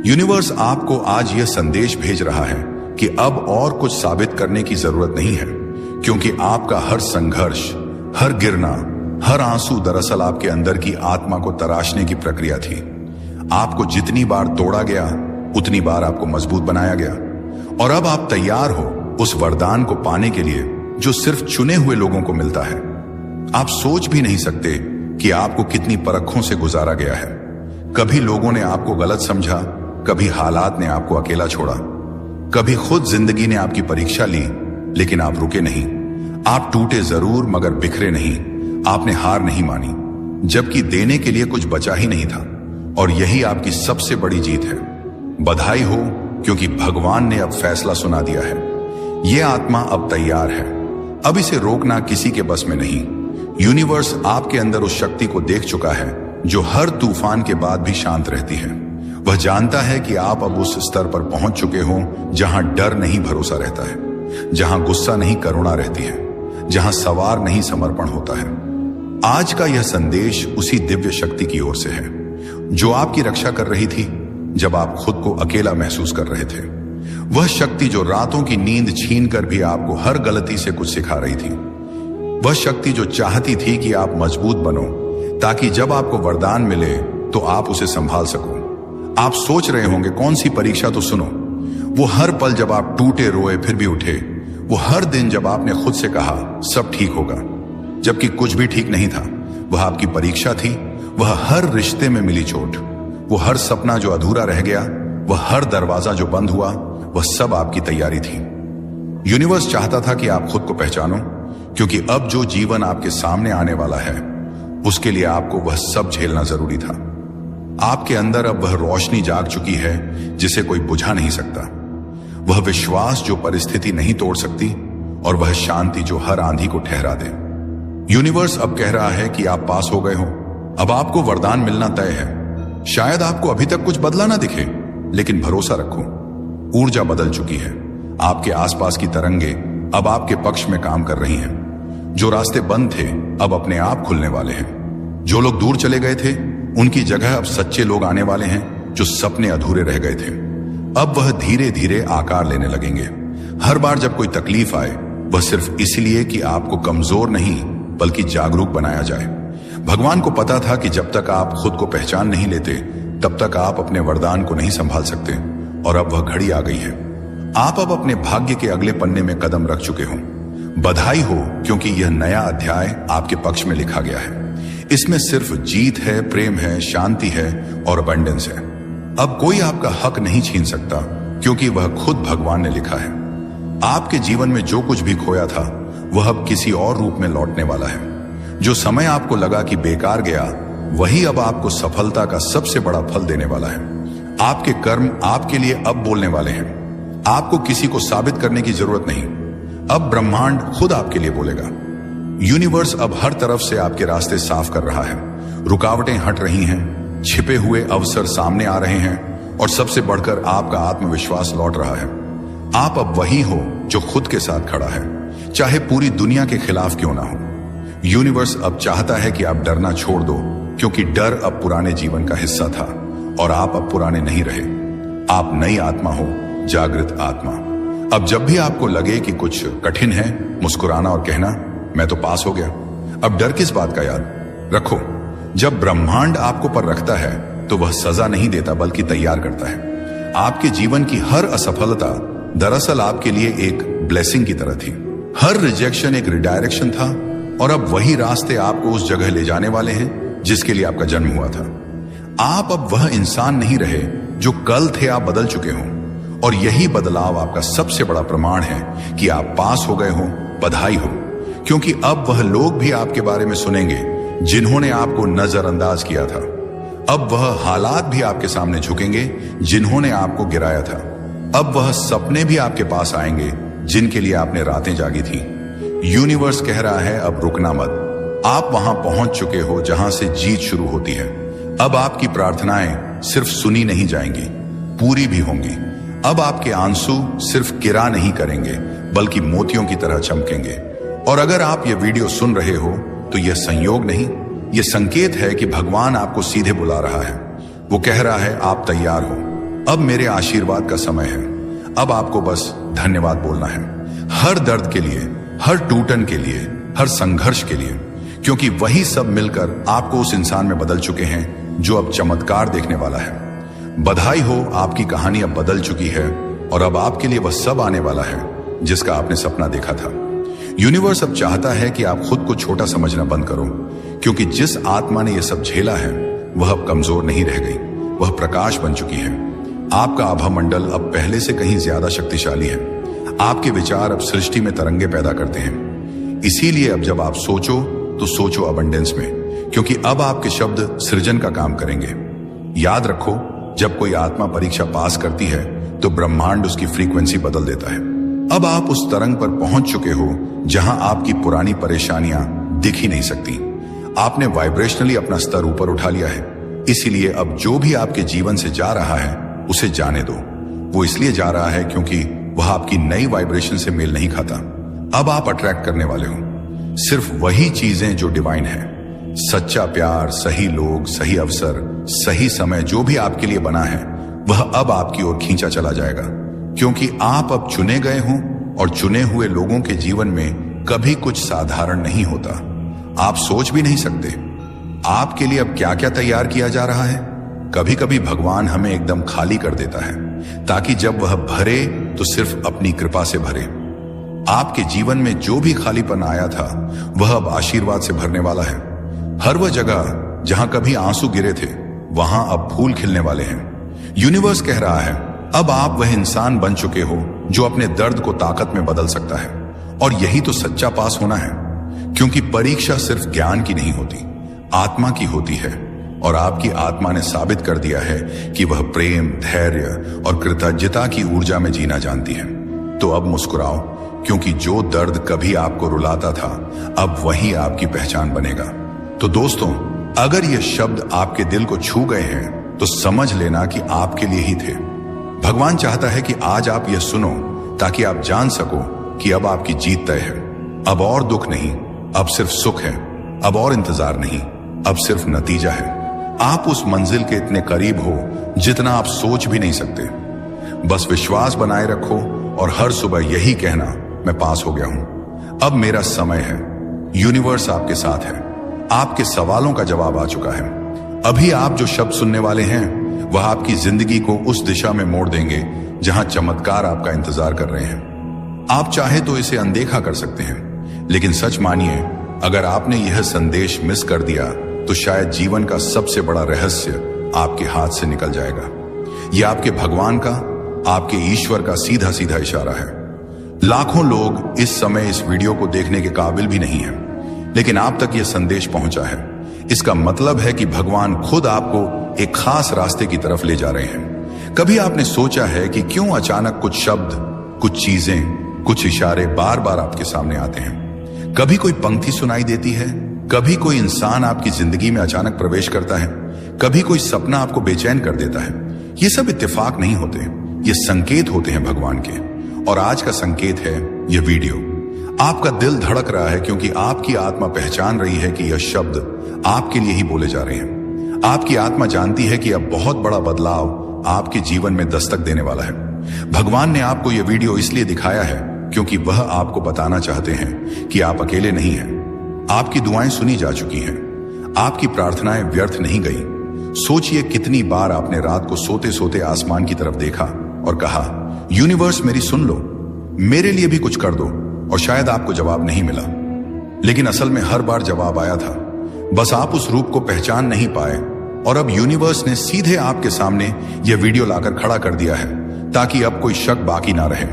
यूनिवर्स आपको आज यह संदेश भेज रहा है कि अब और कुछ साबित करने की जरूरत नहीं है, क्योंकि आपका हर संघर्ष, हर गिरना, हर आंसू दरअसल आपके अंदर की आत्मा को तराशने की प्रक्रिया थी। आपको जितनी बार तोड़ा गया, उतनी बार आपको मजबूत बनाया गया। और अब आप तैयार हो उस वरदान को पाने के लिए जो सिर्फ चुने हुए लोगों को मिलता है। आप सोच भी नहीं सकते कि आपको कितनी परखों से गुजारा गया है। कभी लोगों ने आपको गलत समझा, कभी हालात ने आपको अकेला छोड़ा, कभी खुद जिंदगी ने आपकी परीक्षा ली, लेकिन आप रुके नहीं। आप टूटे जरूर, मगर बिखरे नहीं। आपने हार नहीं मानी, जबकि देने के लिए कुछ बचा ही नहीं था। और यही आपकी सबसे बड़ी जीत है। बधाई हो, क्योंकि भगवान ने अब फैसला सुना दिया है। यह आत्मा अब तैयार है। अब इसे रोकना किसी के बस में नहीं। यूनिवर्स आपके अंदर उस शक्ति को देख चुका है जो हर तूफान के बाद भी शांत रहती है। वह जानता है कि आप अब उस स्तर पर पहुंच चुके हो जहां डर नहीं भरोसा रहता है, जहां गुस्सा नहीं करुणा रहती है, जहां सवार नहीं समर्पण होता है। आज का यह संदेश उसी दिव्य शक्ति की ओर से है जो आपकी रक्षा कर रही थी जब आप खुद को अकेला महसूस कर रहे थे। वह शक्ति जो रातों की नींद छीनकर भी आपको हर गलती से कुछ सिखा रही थी। वह शक्ति जो चाहती थी कि आप मजबूत बनो, ताकि जब आपको वरदान मिले तो आप उसे संभाल सको। आप सोच रहे होंगे कौन सी परीक्षा, तो सुनो। वो हर पल जब आप टूटे रोए फिर भी उठे, वो हर दिन जब आपने खुद से कहा सब ठीक होगा, जबकि कुछ भी ठीक नहीं था, वह आपकी परीक्षा थी। वह हर रिश्ते में मिली चोट, वो हर सपना जो अधूरा रह गया, वह हर दरवाजा जो बंद हुआ, वह सब आपकी तैयारी थी। यूनिवर्स चाहता था कि आप खुद को पहचानो, क्योंकि अब जो जीवन आपके सामने आने वाला है उसके लिए आपको वह सब झेलना जरूरी था। आपके अंदर अब वह रोशनी जाग चुकी है जिसे कोई बुझा नहीं सकता, वह विश्वास जो परिस्थिति नहीं तोड़ सकती, और वह शांति जो हर आंधी को ठहरा दे। यूनिवर्स अब कह रहा है कि आप पास हो गए हो, अब आपको वरदान मिलना तय है। शायद आपको अभी तक कुछ बदला ना दिखे, लेकिन भरोसा रखो, ऊर्जा बदल चुकी है। आपके आसपास की तरंगे अब आपके पक्ष में काम कर रही हैं। जो रास्ते बंद थे अब अपने आप खुलने वाले हैं। जो लोग दूर चले गए थे उनकी जगह अब सच्चे लोग आने वाले हैं। जो सपने अधूरे रह गए थे अब वह धीरे धीरे आकार लेने लगेंगे। हर बार जब कोई तकलीफ आए, वह सिर्फ इसलिए कि आपको कमजोर नहीं बल्कि जागरूक बनाया जाए। भगवान को पता था कि जब तक आप खुद को पहचान नहीं लेते तब तक आप अपने वरदान को नहीं संभाल सकते, और अब वह घड़ी आ गई है। आप अब अपने भाग्य के अगले पन्ने में कदम रख चुके हो। बधाई हो, क्योंकि यह नया अध्याय आपके पक्ष में लिखा गया है। इसमें सिर्फ जीत है, प्रेम है, शांति है और अबंडेंस है। अब कोई आपका हक नहीं छीन सकता, क्योंकि वह खुद भगवान ने लिखा है। आपके जीवन में जो कुछ भी खोया था वह अब किसी और रूप में लौटने वाला है। जो समय आपको लगा कि बेकार गया, वही अब आपको सफलता का सबसे बड़ा फल देने वाला है। आपके कर्म आपके लिए अब बोलने वाले हैं। आपको किसी को साबित करने की जरूरत नहीं, अब ब्रह्मांड खुद आपके लिए बोलेगा। यूनिवर्स अब हर तरफ से आपके रास्ते साफ कर रहा है। रुकावटें हट रही हैं, छिपे हुए अवसर सामने आ रहे हैं, और सबसे बढ़कर आपका आत्मविश्वास लौट रहा है। आप अब वही हो जो खुद के साथ खड़ा है, चाहे पूरी दुनिया के खिलाफ क्यों ना हो। यूनिवर्स अब चाहता है कि आप डरना छोड़ दो, क्योंकि डर अब पुराने जीवन का हिस्सा था, और आप अब पुराने नहीं रहे। आप नई आत्मा हो, जागृत आत्मा। अब जब भी आपको लगे कि कुछ कठिन है, मुस्कुराना और कहना मैं तो पास हो गया। अब डर किस बात का याद रखो। जब ब्रह्मांड आपको पर रखता है तो वह सजा नहीं देता बल्कि तैयार करता है। आपके जीवन की हर असफलता दरअसल आपके लिए एक ब्लेसिंग की तरह थी। हर रिजेक्शन एक रिडायरेक्शन था, और अब वही रास्ते आपको उस जगह ले जाने वाले हैं जिसके लिए आपका जन्म हुआ था। आप अब वह इंसान नहीं रहे जो कल थे, आप बदल चुके हो, और यही बदलाव आपका सबसे बड़ा प्रमाण है कि आप पास हो गए हो। बधाई हो, क्योंकि अब वह लोग भी आपके बारे में सुनेंगे जिन्होंने आपको नजरअंदाज किया था। अब वह हालात भी आपके सामने झुकेंगे जिन्होंने आपको गिराया था। अब वह सपने भी आपके पास आएंगे जिनके लिए आपने रातें जागी थी। यूनिवर्स कह रहा है अब रुकना मत। आप वहां पहुंच चुके हो जहां से जीत शुरू होती है। अब आपकी प्रार्थनाएं सिर्फ सुनी नहीं जाएंगी, पूरी भी होंगी। अब आपके आंसू सिर्फ किरा नहीं करेंगे बल्कि मोतियों की तरह चमकेंगे। और अगर आप ये वीडियो सुन रहे हो तो यह संयोग नहीं, यह संकेत है कि भगवान आपको सीधे बुला रहा है। वो कह रहा है आप तैयार हो, अब मेरे आशीर्वाद का समय है। अब आपको बस धन्यवाद बोलना है, हर दर्द के लिए, हर टूटन के लिए, हर संघर्ष के लिए, क्योंकि वही सब मिलकर आपको उस इंसान में बदल चुके हैं जो अब चमत्कार देखने वाला है। बधाई हो, आपकी कहानी अब बदल चुकी है, और अब आपके लिए वह सब आने वाला है जिसका आपने सपना देखा था। यूनिवर्स अब चाहता है कि आप खुद को छोटा समझना बंद करो, क्योंकि जिस आत्मा ने यह सब झेला है वह अब कमजोर नहीं रह गई, वह प्रकाश बन चुकी है। आपका आभा मंडल अब पहले से कहीं ज्यादा शक्तिशाली है। आपके विचार अब सृष्टि में तरंगे पैदा करते हैं। इसीलिए अब जब आप सोचो तो सोचो अबंडेंस में, क्योंकि अब आपके शब्द सृजन का काम करेंगे। याद रखो, जब कोई आत्मा परीक्षा पास करती है तो ब्रह्मांड उसकी फ्रीक्वेंसी बदल देता है। अब आप उस तरंग पर पहुंच चुके हो जहां आपकी पुरानी परेशानियां दिख ही नहीं सकती। आपने वाइब्रेशनली अपना स्तर ऊपर उठा लिया है। इसीलिए अब जो भी आपके जीवन से जा रहा है उसे जाने दो। वो इसलिए जा रहा है क्योंकि वह आपकी नई वाइब्रेशन से मेल नहीं खाता। अब आप अट्रैक्ट करने वाले हो सिर्फ वही चीजें जो डिवाइन है। सच्चा प्यार, सही लोग, सही अवसर, सही समय जो भी आपके लिए बना है वह अब आपकी ओर खींचा चला जाएगा। क्योंकि आप अब चुने गए हों और चुने हुए लोगों के जीवन में कभी कुछ साधारण नहीं होता। आप सोच भी नहीं सकते आपके लिए अब क्या क्या तैयार किया जा रहा है। कभी कभी भगवान हमें एकदम खाली कर देता है ताकि जब वह भरे तो सिर्फ अपनी कृपा से भरे। आपके जीवन में जो भी खालीपन आया था वह अब आशीर्वाद से भरने वाला है। हर वह जगह जहां कभी आंसू गिरे थे वहां अब फूल खिलने वाले हैं। यूनिवर्स कह रहा है अब आप वह इंसान बन चुके हो जो अपने दर्द को ताकत में बदल सकता है। और यही तो सच्चा पास होना है, क्योंकि परीक्षा सिर्फ ज्ञान की नहीं होती, आत्मा की होती है। और आपकी आत्मा ने साबित कर दिया है कि वह प्रेम, धैर्य और कृतज्ञता की ऊर्जा में जीना जानती है। तो अब मुस्कुराओ, क्योंकि जो दर्द कभी आपको रुलाता था अब वही आपकी पहचान बनेगा। तो दोस्तों, अगर ये शब्द आपके दिल को छू गए हैं तो समझ लेना कि आपके लिए ही थे। भगवान चाहता है कि आज आप यह सुनो ताकि आप जान सको कि अब आपकी जीत तय है। अब और दुख नहीं, अब सिर्फ सुख है। अब और इंतजार नहीं, अब सिर्फ नतीजा है। आप उस मंजिल के इतने करीब हो जितना आप सोच भी नहीं सकते। बस विश्वास बनाए रखो और हर सुबह यही कहना, मैं पास हो गया हूं, अब मेरा समय है। यूनिवर्स आपके साथ है, आपके सवालों का जवाब आ चुका है। अभी आप जो शब्द सुनने वाले हैं वह आपकी जिंदगी को उस दिशा में मोड़ देंगे जहां चमत्कार आपका इंतजार कर रहे हैं। आप चाहे तो इसे अनदेखा कर सकते हैं, लेकिन सच मानिए, अगर आपने यह संदेश मिस कर दिया तो शायद जीवन का सबसे बड़ा रहस्य आपके हाथ से निकल जाएगा। यह आपके भगवान का, आपके ईश्वर का सीधा सीधा इशारा है। लाखों लोग इस समय इस वीडियो को देखने के काबिल भी नहीं हैं, लेकिन आप तक यह संदेश पहुंचा है। इसका मतलब है कि भगवान खुद आपको एक खास रास्ते की तरफ ले जा रहे हैं। कभी आपने सोचा है कि क्यों अचानक कुछ शब्द, कुछ चीजें, कुछ इशारे बार बार आपके सामने आते हैं? कभी कोई पंक्ति सुनाई देती है, कभी कोई इंसान आपकी जिंदगी में अचानक प्रवेश करता है, कभी कोई सपना आपको बेचैन कर देता है। ये सब इत्तेफाक नहीं होते, ये संकेत होते हैं भगवान के। और आज का संकेत है यह वीडियो। आपका दिल धड़क रहा है क्योंकि आपकी आत्मा पहचान रही है कि यह शब्द आपके लिए ही बोले जा रहे हैं। आपकी आत्मा जानती है कि अब बहुत बड़ा बदलाव आपके जीवन में दस्तक देने वाला है। भगवान ने आपको यह वीडियो इसलिए दिखाया है क्योंकि वह आपको बताना चाहते हैं कि आप अकेले नहीं हैं। आपकी दुआएं सुनी जा चुकी हैं, आपकी प्रार्थनाएं व्यर्थ नहीं गई। सोचिए कितनी बार आपने रात को सोते सोते आसमान की तरफ देखा और कहा, यूनिवर्स मेरी सुन लो, मेरे लिए भी कुछ कर दो। और शायद आपको जवाब नहीं मिला, लेकिन असल में हर बार जवाब आया था, बस आप उस रूप को पहचान नहीं पाए। और अब यूनिवर्स ने सीधे आपके सामने यह वीडियो लाकर खड़ा कर दिया है ताकि अब कोई शक बाकी ना रहे।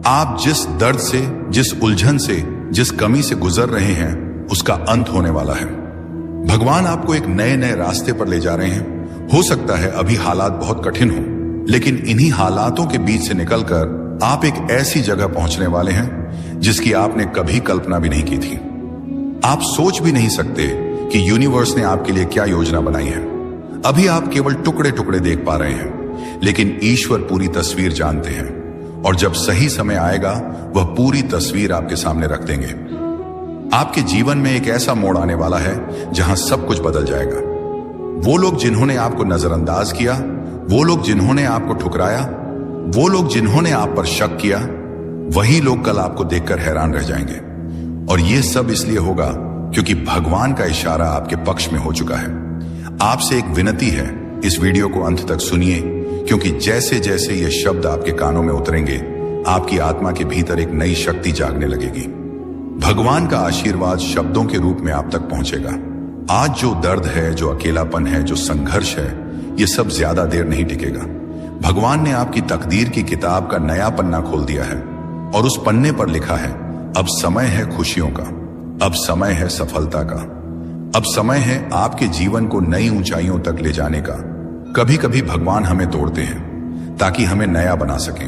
आप जिस दर्द से, जिस उलझन से, जिस कमी से गुजर रहे हैं उसका अंत होने वाला है। भगवान आपको एक नए नए रास्ते पर ले जा रहे हैं। हो सकता है अभी हालात बहुत कठिन हो, लेकिन इन्हीं हालातों के बीच से निकलकर आप एक ऐसी जगह पहुंचने वाले हैं जिसकी आपने कभी कल्पना भी नहीं की थी। आप सोच भी नहीं सकते कि यूनिवर्स ने आपके लिए क्या योजना बनाई है। अभी आप केवल टुकड़े टुकड़े देख पा रहे हैं, लेकिन ईश्वर पूरी तस्वीर जानते हैं। और जब सही समय आएगा वह पूरी तस्वीर आपके सामने रख देंगे। आपके जीवन में एक ऐसा मोड़ आने वाला है जहां सब कुछ बदल जाएगा। वो लोग जिन्होंने आपको नजरअंदाज किया, वो लोग जिन्होंने आपको ठुकराया, वो लोग जिन्होंने आप पर शक किया, वही लोग कल आपको देखकर हैरान रह जाएंगे। और ये सब इसलिए होगा क्योंकि भगवान का इशारा आपके पक्ष में हो चुका है। आपसे एक विनती है, इस वीडियो को अंत तक सुनिए, क्योंकि जैसे जैसे ये शब्द आपके कानों में उतरेंगे आपकी आत्मा के भीतर एक नई शक्ति जागने लगेगी। भगवान का आशीर्वाद शब्दों के रूप में आप तक पहुंचेगा। आज जो दर्द है, जो अकेलापन है, जो संघर्ष है, ये सब ज्यादा देर नहीं टिकेगा। भगवान ने आपकी तकदीर की किताब का नया पन्ना खोल दिया है और उस पन्ने पर लिखा है, अब समय है खुशियों का, अब समय है सफलता का, अब समय है आपके जीवन को नई ऊंचाइयों तक ले जाने का। कभी कभी भगवान हमें तोड़ते हैं ताकि हमें नया बना सकें।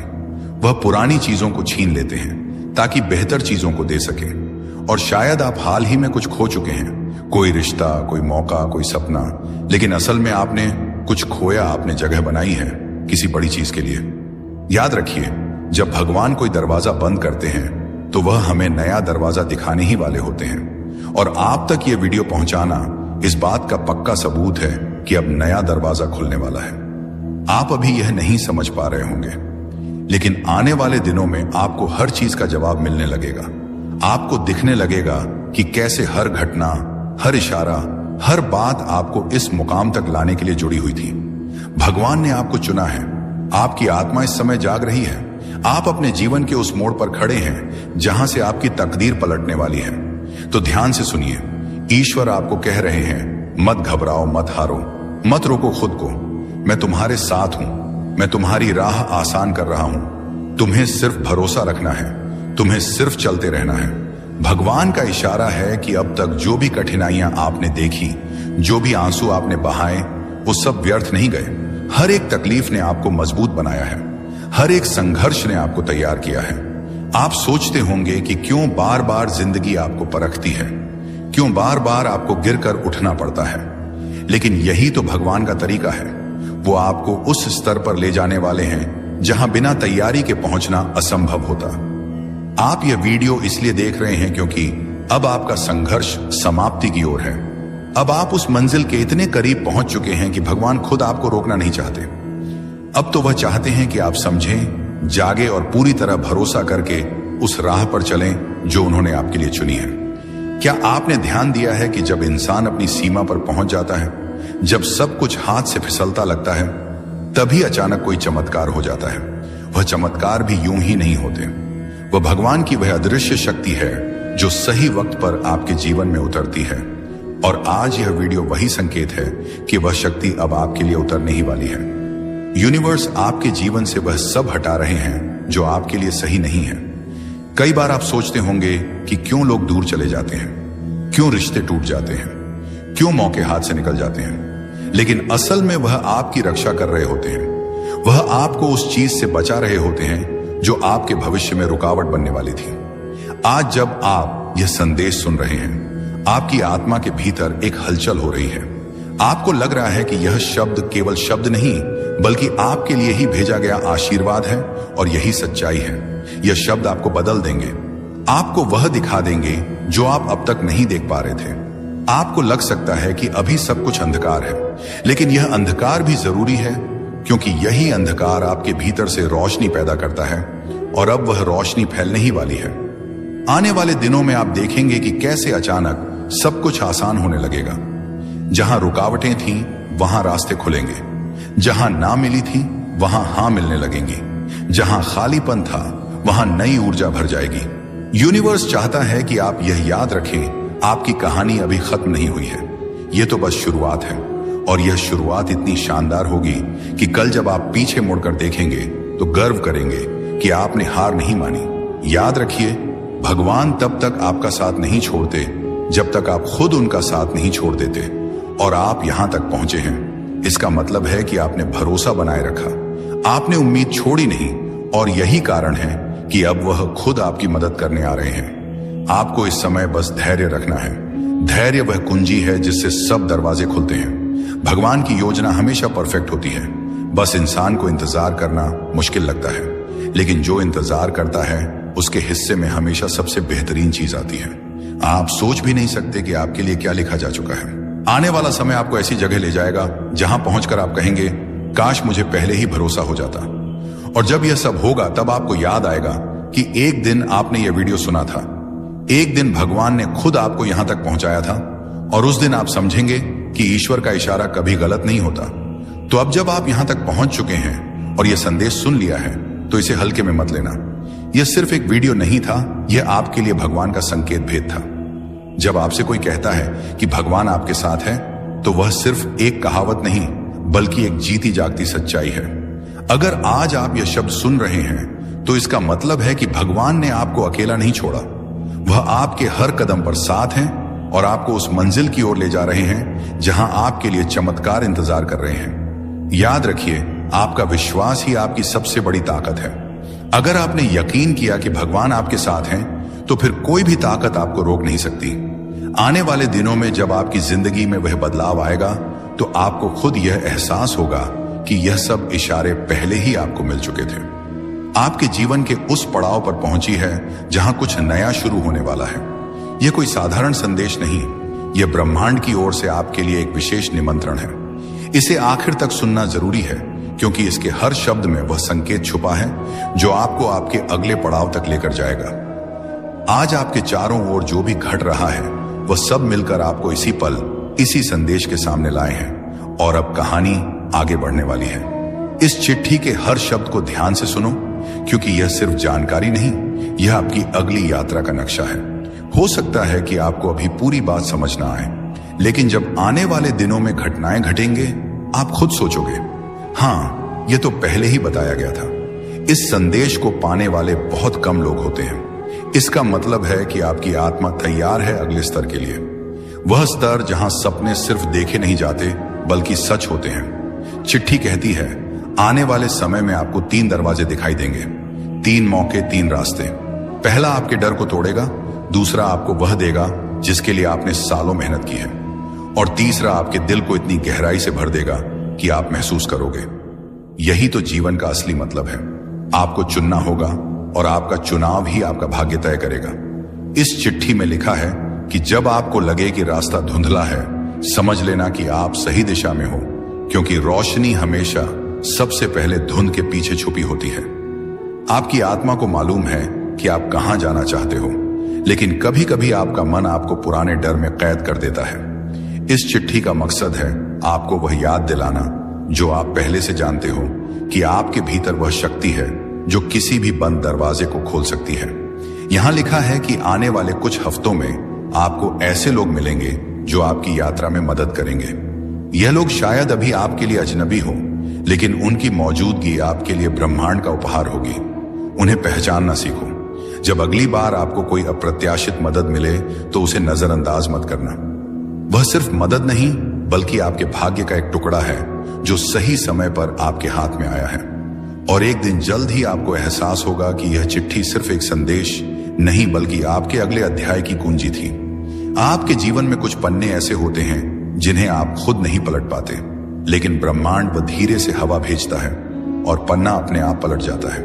वह पुरानी चीजों को छीन लेते हैं ताकि बेहतर चीजों को दे सकें। और शायद आप हाल ही में कुछ खो चुके हैं, कोई रिश्ता, कोई मौका, कोई सपना, लेकिन असल में आपने कुछ खोया, आपने जगह बनाई है किसी बड़ी चीज के लिए। याद रखिए, जब भगवान कोई दरवाजा बंद करते हैं तो वह हमें नया दरवाजा दिखाने ही वाले होते हैं। और आप तक ये वीडियो पहुंचाना इस बात का पक्का सबूत है कि अब नया दरवाजा खुलने वाला है। आप अभी यह नहीं समझ पा रहे होंगे, लेकिन आने वाले दिनों में आपको हर चीज का जवाब मिलने लगेगा। आपको दिखने लगेगा कि कैसे हर घटना, हर इशारा, हर बात आपको इस मुकाम तक लाने के लिए जुड़ी हुई थी। भगवान ने आपको चुना है। आपकी आत्मा इस समय जाग रही है। आप अपने जीवन के उस मोड़ पर खड़े हैं जहां से आपकी तकदीर पलटने वाली है। तो ध्यान से सुनिए, ईश्वर आपको कह रहे हैं, मत घबराओ, मत हारो, मत रोको खुद को। मैं तुम्हारे साथ हूं। मैं तुम्हारी राह आसान कर रहा हूं। तुम्हें सिर्फ भरोसा रखना है, तुम्हें सिर्फ चलते रहना है। भगवान का इशारा है कि अब तक जो भी कठिनाइयां आपने देखी, जो भी आंसू आपने बहाए, वो सब व्यर्थ नहीं गए। हर एक तकलीफ ने आपको मजबूत बनाया है। हर एक संघर्ष ने आपको तैयार किया है। आप सोचते होंगे कि क्यों बार बार जिंदगी आपको परखती है, क्यों बार बार आपको गिरकर उठना पड़ता है। लेकिन यही तो भगवान का तरीका है। वो आपको उस स्तर पर ले जाने वाले हैं जहां बिना तैयारी के पहुंचना असंभव होता। आप यह वीडियो इसलिए देख रहे हैं क्योंकि अब आपका संघर्ष समाप्ति की ओर है। अब आप उस मंजिल के इतने करीब पहुंच चुके हैं कि भगवान खुद आपको रोकना नहीं चाहते। अब तो वह चाहते हैं कि आप समझें, जागे और पूरी तरह भरोसा करके उस राह पर चलें जो उन्होंने आपके लिए चुनी है। क्या आपने ध्यान दिया है कि जब इंसान अपनी सीमा पर पहुंच जाता है, जब सब कुछ हाथ से फिसलता लगता है, तभी अचानक कोई चमत्कार हो जाता है। वह चमत्कार भी यूं ही नहीं होते। वह भगवान की वह अदृश्य शक्ति है जो सही वक्त पर आपके जीवन में उतरती है। और आज यह वीडियो वही संकेत है कि वह शक्ति अब आपके लिए उतरने ही वाली है। यूनिवर्स आपके जीवन से वह सब हटा रहे हैं जो आपके लिए सही नहीं है। कई बार आप सोचते होंगे कि क्यों लोग दूर चले जाते हैं, क्यों रिश्ते टूट जाते हैं, क्यों मौके हाथ से निकल जाते हैं। लेकिन असल में वह आपकी रक्षा कर रहे होते हैं। वह आपको उस चीज से बचा रहे होते हैं जो आपके भविष्य में रुकावट बनने वाली थी। आज जब आप यह संदेश सुन रहे हैं, आपकी आत्मा के भीतर एक हलचल हो रही है। आपको लग रहा है कि यह शब्द केवल शब्द नहीं, बल्कि आपके लिए ही भेजा गया आशीर्वाद है। और यही सच्चाई है। यह शब्द आपको बदल देंगे, आपको वह दिखा देंगे जो आप अब तक नहीं देख पा रहे थे। आपको लग सकता है कि अभी सब कुछ अंधकार है, लेकिन यह अंधकार भी जरूरी है, क्योंकि यही अंधकार आपके भीतर से रोशनी पैदा करता है। और अब वह रोशनी फैलने ही वाली है। आने वाले दिनों में आप देखेंगे कि कैसे अचानक सब कुछ आसान होने लगेगा। जहां रुकावटें थीं, वहां रास्ते खुलेंगे। जहां ना मिली थी, वहां हां मिलने लगेंगी। जहां खालीपन था, वहां नई ऊर्जा भर जाएगी। यूनिवर्स चाहता है कि आप यह याद रखें, आपकी कहानी अभी खत्म नहीं हुई है। यह तो बस शुरुआत है। और यह शुरुआत इतनी शानदार होगी कि कल जब आप पीछे मुड़कर देखेंगे तो गर्व करेंगे कि आपने हार नहीं मानी। याद रखिए, भगवान तब तक आपका साथ नहीं छोड़ते जब तक आप खुद उनका साथ नहीं छोड़ देते। और आप यहां तक पहुंचे हैं, इसका मतलब है कि आपने भरोसा बनाए रखा, आपने उम्मीद छोड़ी नहीं। और यही कारण है कि अब वह खुद आपकी मदद करने आ रहे हैं। आपको इस समय बस धैर्य रखना है। धैर्य वह कुंजी है जिससे सब दरवाजे खुलते हैं। भगवान की योजना हमेशा परफेक्ट होती है। बस इंसान को इंतजार करना मुश्किल लगता है, लेकिन जो इंतजार करता है उसके हिस्से में हमेशा सबसे बेहतरीन चीज आती है। आप सोच भी नहीं सकते कि आपके लिए क्या लिखा जा चुका है। आने वाला समय आपको ऐसी जगह ले जाएगा जहां पहुंचकर आप कहेंगे, काश मुझे पहले ही भरोसा हो जाता। और जब यह सब होगा, तब आपको याद आएगा कि एक दिन आपने यह वीडियो सुना था, एक दिन भगवान ने खुद आपको यहां तक पहुंचाया था। और उस दिन आप समझेंगे कि ईश्वर का इशारा कभी गलत नहीं होता। तो अब जब आप यहां तक पहुंच चुके हैं और यह संदेश सुन लिया है, तो इसे हल्के में मत लेना। यह सिर्फ एक वीडियो नहीं था, यह आपके लिए भगवान का संकेत भेद था। जब आपसे कोई कहता है कि भगवान आपके साथ है, तो वह सिर्फ एक कहावत नहीं, बल्कि एक जीती जागती सच्चाई है। अगर आज आप यह शब्द सुन रहे हैं, तो इसका मतलब है कि भगवान ने आपको अकेला नहीं छोड़ा। वह आपके हर कदम पर साथ हैं और आपको उस मंजिल की ओर ले जा रहे हैं जहां आपके लिए चमत्कार इंतजार कर रहे हैं। याद रखिए, आपका विश्वास ही आपकी सबसे बड़ी ताकत है। अगर आपने यकीन किया कि भगवान आपके साथ हैं, तो फिर कोई भी ताकत आपको रोक नहीं सकती। आने वाले दिनों में जब आपकी जिंदगी में वह बदलाव आएगा, तो आपको खुद यह एहसास होगा कि यह सब इशारे पहले ही आपको मिल चुके थे। आपके जीवन के उस पड़ाव पर पहुंची है जहां कुछ नया शुरू होने वाला है। यह कोई साधारण संदेश नहीं, यह ब्रह्मांड की ओर से आपके लिए एक विशेष निमंत्रण है। इसे आखिर तक सुनना जरूरी है, क्योंकि इसके हर शब्द में वह संकेत छुपा है जो आपको आपके अगले पड़ाव तक लेकर जाएगा। आज आपके चारों ओर जो भी घट रहा है वह सब मिलकर आपको इसी पल, इसी संदेश के सामने लाए हैं और अब कहानी आगे बढ़ने वाली है। इस चिट्ठी के हर शब्द को ध्यान से सुनो, क्योंकि यह सिर्फ जानकारी नहीं, यह आपकी अगली यात्रा का नक्शा है। हो सकता है कि आपको अभी पूरी बात समझ ना आए, लेकिन जब आने वाले दिनों में घटनाएं घटेंगे आप खुद सोचोगे, हाँ, यह तो पहले ही बताया गया था। इस संदेश को पाने वाले बहुत कम लोग होते हैं। इसका मतलब है कि आपकी आत्मा तैयार है अगले स्तर के लिए, वह स्तर जहां सपने सिर्फ देखे नहीं जाते बल्कि सच होते हैं। चिट्ठी कहती है, आने वाले समय में आपको 3 दरवाजे दिखाई देंगे, 3 मौके, 3 रास्ते। पहला आपके डर को तोड़ेगा, दूसरा आपको वह देगा जिसके लिए आपने सालों मेहनत की है, और तीसरा आपके दिल को इतनी गहराई से भर देगा कि आप महसूस करोगे, यही तो जीवन का असली मतलब है। आपको चुनना होगा और आपका चुनाव ही आपका भाग्य तय करेगा। इस चिट्ठी में लिखा है कि जब आपको लगे कि रास्ता धुंधला है, समझ लेना कि आप सही दिशा में हो, क्योंकि रोशनी हमेशा सबसे पहले धुंध के पीछे छुपी होती है। आपकी आत्मा को मालूम है कि आप कहां जाना चाहते हो, लेकिन कभी कभी आपका मन आपको पुराने डर में कैद कर देता है। इस चिट्ठी का मकसद है आपको वह याद दिलाना जो आप पहले से जानते हो, कि आपके भीतर वह शक्ति है जो किसी भी बंद दरवाजे को खोल सकती है। यहां लिखा है कि आने वाले कुछ हफ्तों में आपको ऐसे लोग मिलेंगे जो आपकी यात्रा में मदद करेंगे। यह लोग शायद अभी आपके लिए अजनबी हो, लेकिन उनकी मौजूदगी आपके लिए ब्रह्मांड का उपहार होगी। उन्हें पहचानना सीखो। जब अगली बार आपको कोई अप्रत्याशित मदद मिले तो उसे नजरअंदाज मत करना। वह सिर्फ मदद नहीं बल्कि आपके भाग्य का एक टुकड़ा है जो सही समय पर आपके हाथ में आया है। और एक दिन जल्द ही आपको एहसास होगा कि यह चिट्ठी सिर्फ एक संदेश नहीं बल्कि आपके अगले अध्याय की कुंजी थी। आपके जीवन में कुछ पन्ने ऐसे होते हैं जिन्हें आप खुद नहीं पलट पाते, लेकिन ब्रह्मांड वह धीरे से हवा भेजता है और पन्ना अपने आप पलट जाता है।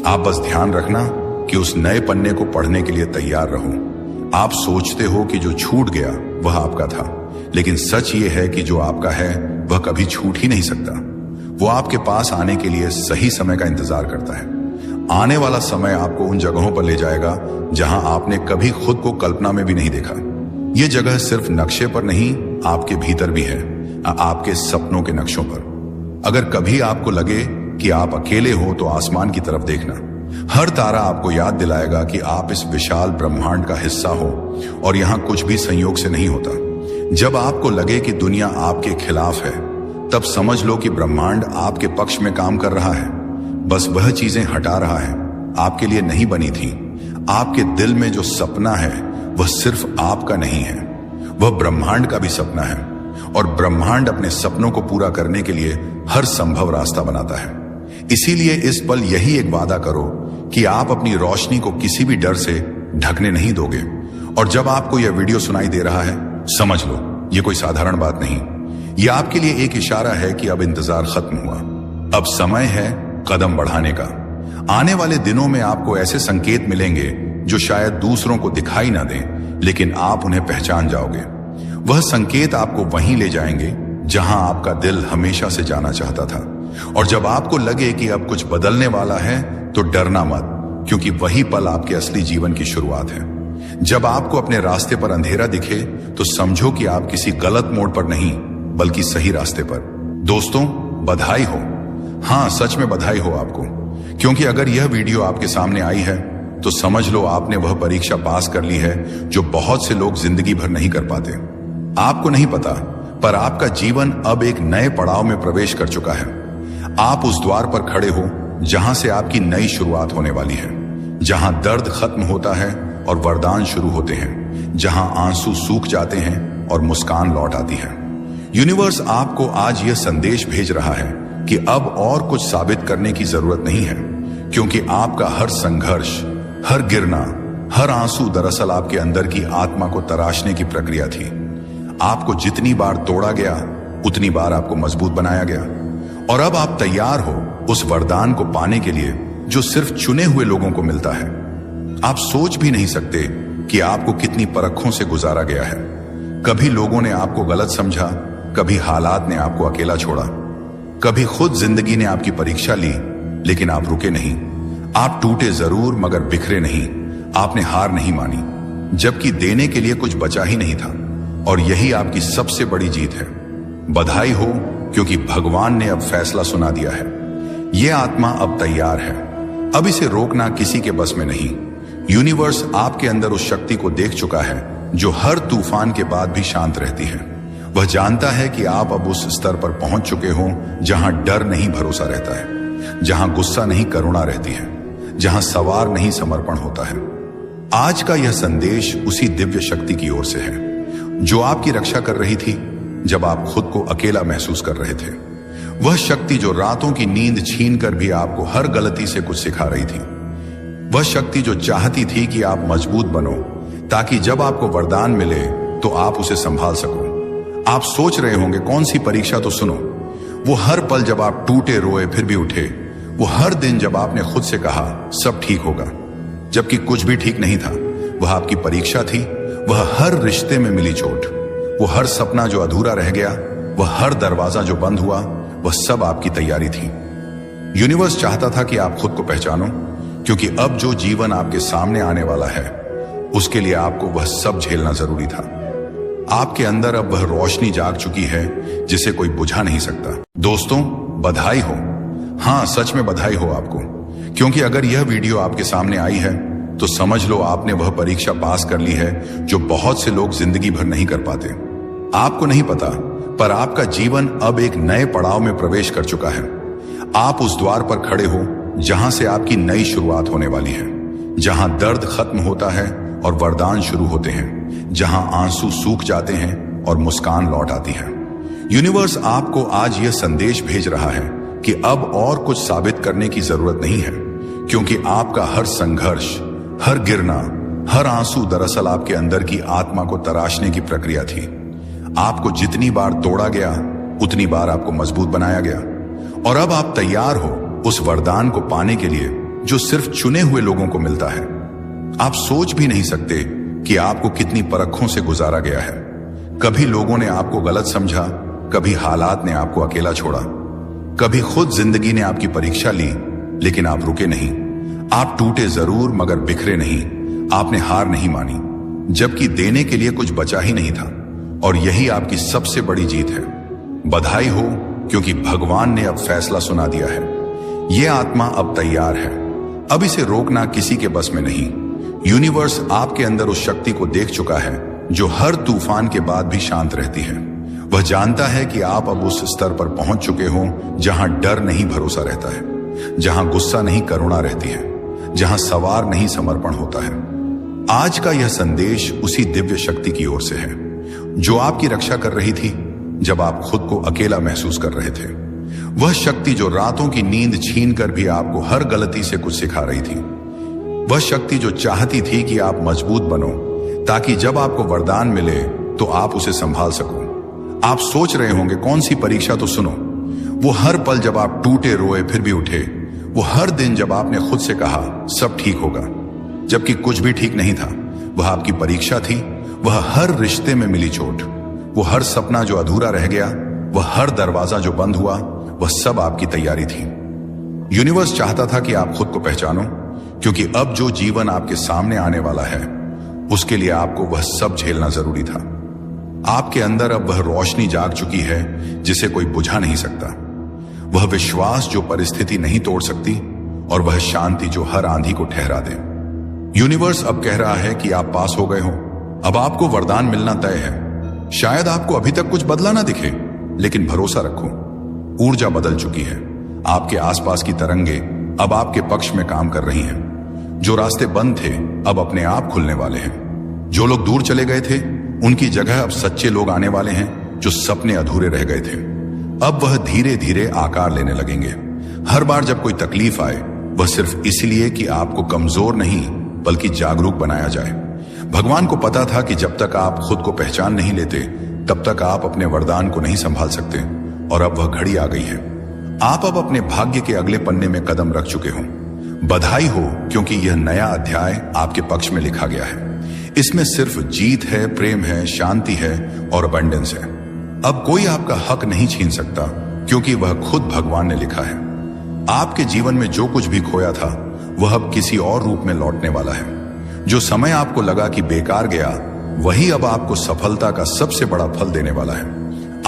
आप बस ध्यान रखना कि उस नए पन्ने को पढ़ने के लिए तैयार रहो। आप सोचते हो कि जो छूट गया वह आपका था, लेकिन सच ये है कि जो आपका है वह कभी छूट ही नहीं सकता। वो आपके पास आने के लिए सही समय का इंतजार करता है। आने वाला समय आपको उन जगहों पर ले जाएगा जहां आपने कभी खुद को कल्पना में भी नहीं देखा। ये जगह सिर्फ नक्शे पर नहीं, आपके भीतर भी है, आपके सपनों के नक्शों पर। अगर कभी आपको लगे कि आप अकेले हो तो आसमान की तरफ देखना। हर तारा आपको याद दिलाएगा कि आप इस विशाल ब्रह्मांड का हिस्सा हो और यहां कुछ भी संयोग से नहीं होता। जब आपको लगे कि दुनिया आपके खिलाफ है, तब समझ लो कि ब्रह्मांड आपके पक्ष में काम कर रहा है। बस वह चीजें हटा रहा है, आपके लिए नहीं बनी थी। आपके दिल में जो सपना है वह सिर्फ आपका नहीं है, वह ब्रह्मांड का भी सपना है, और ब्रह्मांड अपने सपनों को पूरा करने के लिए हर संभव रास्ता बनाता है। इसीलिए इस पल यही एक वादा करो कि आप अपनी रोशनी को किसी भी डर से ढकने नहीं दोगे। और जब आपको यह वीडियो सुनाई दे रहा है, समझ लो यह कोई साधारण बात नहीं, यह आपके लिए एक इशारा है कि अब इंतजार खत्म हुआ, अब समय है कदम बढ़ाने का। आने वाले दिनों में आपको ऐसे संकेत मिलेंगे जो शायद दूसरों को दिखाई ना दें, लेकिन आप उन्हें पहचान जाओगे। वह संकेत आपको वहीं ले जाएंगे जहां आपका दिल हमेशा से जाना चाहता था। और जब आपको लगे कि अब कुछ बदलने वाला है तो डरना मत, क्योंकि वही पल आपके असली जीवन की शुरुआत है। जब आपको अपने रास्ते पर अंधेरा दिखे तो समझो कि आप किसी गलत मोड़ पर नहीं बल्कि सही रास्ते पर। दोस्तों, बधाई हो। हाँ, सच में बधाई हो आपको, क्योंकि अगर यह वीडियो आपके सामने आई है तो समझ लो आपने वह परीक्षा पास कर ली है जो बहुत से लोग जिंदगी भर नहीं कर पाते। आपको नहीं पता, पर आपका जीवन अब एक नए पड़ाव में प्रवेश कर चुका है। आप उस द्वार पर खड़े हो जहां से आपकी नई शुरुआत होने वाली है, जहां दर्द खत्म होता है और वरदान शुरू होते हैं, जहां आंसू सूख जाते हैं और मुस्कान लौट आती है। यूनिवर्स आपको आज यह संदेश भेज रहा है कि अब और कुछ साबित करने की जरूरत नहीं है, क्योंकि आपका हर संघर्ष, हर गिरना, हर आंसू दरअसल आपके अंदर की आत्मा को तराशने की प्रक्रिया थी। आपको जितनी बार तोड़ा गया उतनी बार आपको मजबूत बनाया गया, और अब आप तैयार हो उस वरदान को पाने के लिए जो सिर्फ चुने हुए लोगों को मिलता है। आप सोच भी नहीं सकते कि आपको कितनी परखों से गुजारा गया है। कभी लोगों ने आपको गलत समझा, कभी हालात ने आपको अकेला छोड़ा, कभी खुद जिंदगी ने आपकी परीक्षा ली, लेकिन आप रुके नहीं। आप टूटे जरूर मगर बिखरे नहीं। आपने हार नहीं मानी, जबकि देने के लिए कुछ बचा ही नहीं था। और यही आपकी सबसे बड़ी जीत है। बधाई हो, क्योंकि भगवान ने अब फैसला सुना दिया है। यह आत्मा अब तैयार है। अब इसे रोकना किसी के बस में नहीं। यूनिवर्स आपके अंदर उस शक्ति को देख चुका है जो हर तूफान के बाद भी शांत रहती है। वह जानता है कि आप अब उस स्तर पर पहुंच चुके हो जहां डर नहीं भरोसा रहता है, जहां गुस्सा नहीं करुणा रहती है, जहां सवार नहीं समर्पण होता है। आज का यह संदेश उसी दिव्य शक्ति की ओर से है जो आपकी रक्षा कर रही थी जब आप खुद को अकेला महसूस कर रहे थे। वह शक्ति जो रातों की नींद छीनकर भी आपको हर गलती से कुछ सिखा रही थी। वह शक्ति जो चाहती थी कि आप मजबूत बनो, ताकि जब आपको वरदान मिले तो आप उसे संभाल सको। आप सोच रहे होंगे कौन सी परीक्षा, तो सुनो। वो हर पल जब आप टूटे रोए फिर भी उठे, वो हर दिन जब आपने खुद से कहा सब ठीक होगा, जबकि कुछ भी ठीक नहीं था। वह आपकी परीक्षा थी। वह हर रिश्ते में मिली चोट, वो हर सपना जो अधूरा रह गया, वह हर दरवाजा जो बंद हुआ, वह सब आपकी तैयारी थी। यूनिवर्स चाहता था कि आप खुद को पहचानो, क्योंकि अब जो जीवन आपके सामने आने वाला है उसके लिए आपको वह सब झेलना जरूरी था। आपके अंदर अब वह रोशनी जाग चुकी है जिसे कोई बुझा नहीं सकता। दोस्तों, बधाई हो। हां, सच में बधाई हो आपको, क्योंकि अगर यह वीडियो आपके सामने आई है तो समझ लो आपने वह परीक्षा पास कर ली है जो बहुत से लोग जिंदगी भर नहीं कर पाते। आपको नहीं पता, पर आपका जीवन अब एक नए पड़ाव में प्रवेश कर चुका है। आप उस द्वार पर खड़े हो जहां से आपकी नई शुरुआत होने वाली है, जहां दर्द खत्म होता है और वरदान शुरू होते हैं, जहां आंसू सूख जाते हैं और मुस्कान लौट आती है। यूनिवर्स आपको आज यह संदेश भेज रहा है कि अब और कुछ साबित करने की जरूरत नहीं है, क्योंकि आपका हर संघर्ष, हर गिरना, हर आंसू दरअसल आपके अंदर की आत्मा को तराशने की प्रक्रिया थी। आपको जितनी बार तोड़ा गया उतनी बार आपको मजबूत बनाया गया, और अब आप तैयार हो उस वरदान को पाने के लिए जो सिर्फ चुने हुए लोगों को मिलता है। आप सोच भी नहीं सकते कि आपको कितनी परखों से गुजारा गया है। कभी लोगों ने आपको गलत समझा, कभी हालात ने आपको अकेला छोड़ा, कभी खुद जिंदगी ने आपकी परीक्षा ली, लेकिन आप रुके नहीं। आप टूटे जरूर मगर बिखरे नहीं। आपने हार नहीं मानी, जबकि देने के लिए कुछ बचा ही नहीं था। और यही आपकी सबसे बड़ी जीत है। बधाई हो, क्योंकि भगवान ने अब फैसला सुना दिया है। यह आत्मा अब तैयार है। अब इसे रोकना किसी के बस में नहीं। यूनिवर्स आपके अंदर उस शक्ति को देख चुका है जो हर तूफान के बाद भी शांत रहती है। वह जानता है कि आप अब उस स्तर पर पहुंच चुके हो जहां डर नहीं भरोसा रहता है, जहां गुस्सा नहीं करुणा रहती है, जहां सवार नहीं समर्पण होता है। आज का यह संदेश उसी दिव्य शक्ति की ओर से है जो आपकी रक्षा कर रही थी जब आप खुद को अकेला महसूस कर रहे थे। वह शक्ति जो रातों की नींद छीनकर भी आपको हर गलती से कुछ सिखा रही थी। वह शक्ति जो चाहती थी कि आप मजबूत बनो, ताकि जब आपको वरदान मिले तो आप उसे संभाल सको। आप सोच रहे होंगे कौन सी परीक्षा, तो सुनो। वो हर पल जब आप टूटे रोए फिर भी उठे, वो हर दिन जब आपने खुद से कहा सब ठीक होगा, जबकि कुछ भी ठीक नहीं था। वह आपकी परीक्षा थी। वह हर रिश्ते में मिली चोट, वो हर सपना जो अधूरा रह गया, वह हर दरवाजा जो बंद हुआ, वह सब आपकी तैयारी थी। यूनिवर्स चाहता था कि आप खुद को पहचानो, क्योंकि अब जो जीवन आपके सामने आने वाला है उसके लिए आपको वह सब झेलना जरूरी था। आपके अंदर अब वह रोशनी जाग चुकी है जिसे कोई बुझा नहीं सकता। वह विश्वास जो परिस्थिति नहीं तोड़ सकती, और वह शांति जो हर आंधी को ठहरा दे। यूनिवर्स अब कह रहा है कि आप पास हो गए हो। अब आपको वरदान मिलना तय है। शायद आपको अभी तक कुछ बदला ना दिखे, लेकिन भरोसा रखो, ऊर्जा बदल चुकी है। आपके आसपास की तरंगे अब आपके पक्ष में काम कर रही हैं। जो रास्ते बंद थे अब अपने आप खुलने वाले हैं। जो लोग दूर चले गए थे उनकी जगह अब सच्चे लोग आने वाले हैं। जो सपने अधूरे रह गए थे अब वह धीरे धीरे आकार लेने लगेंगे। हर बार जब कोई तकलीफ आए, वह सिर्फ इसलिए कि आपको कमजोर नहीं बल्कि जागरूक बनाया जाए। भगवान को पता था कि जब तक आप खुद को पहचान नहीं लेते तब तक आप अपने वरदान को नहीं संभाल सकते, और अब वह घड़ी आ गई है। आप अब अपने भाग्य के अगले पन्ने में कदम रख चुके हो। बधाई हो, क्योंकि यह नया अध्याय आपके पक्ष में लिखा गया है। इसमें सिर्फ जीत है, प्रेम है, शांति है और अबंडेंस है। अब कोई आपका हक नहीं छीन सकता, क्योंकि वह खुद भगवान ने लिखा है। आपके जीवन में जो कुछ भी खोया था वह अब किसी और रूप में लौटने वाला है। जो समय आपको लगा कि बेकार गया, वही अब आपको सफलता का सबसे बड़ा फल देने वाला है।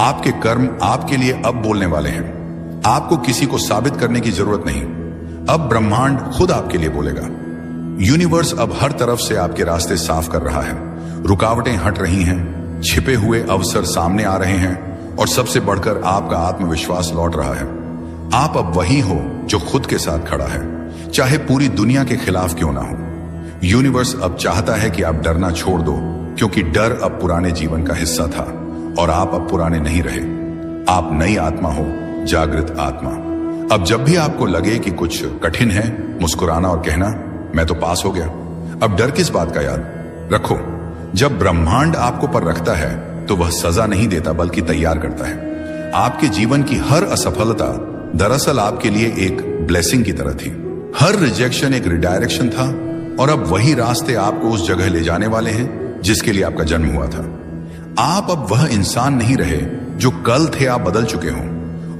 आपके कर्म आपके लिए अब बोलने वाले हैं। आपको किसी को साबित करने की जरूरत नहीं। अब ब्रह्मांड खुद आपके लिए बोलेगा। यूनिवर्स अब हर तरफ से आपके रास्ते साफ कर रहा है। रुकावटें हट रही हैं, छिपे हुए अवसर सामने आ रहे हैं और सबसे बढ़कर आपका आत्मविश्वास लौट रहा है। आप अब वही हो जो खुद के साथ खड़ा है, चाहे पूरी दुनिया के खिलाफ क्यों ना हो। यूनिवर्स अब चाहता है कि आप डरना छोड़ दो, क्योंकि डर अब पुराने जीवन का हिस्सा था और आप अब पुराने नहीं रहे। आप नई आत्मा हो, जागृत आत्मा। अब जब भी आपको लगे कि कुछ कठिन है, मुस्कुराना और कहना, मैं तो पास हो गया। अब डर किस बात का याद रखो। जब ब्रह्मांड आपको पर रखता है तो वह सजा नहीं देता बल्कि तैयार करता है। आपके जीवन की हर असफलता दरअसल आपके लिए एक ब्लेसिंग की तरह थी। हर रिजेक्शन एक रिडायरेक्शन था और अब वही रास्ते आपको उस जगह ले जाने वाले हैं जिसके लिए आपका जन्म हुआ था। आप अब वह इंसान नहीं रहे जो कल थे, आप बदल चुके हो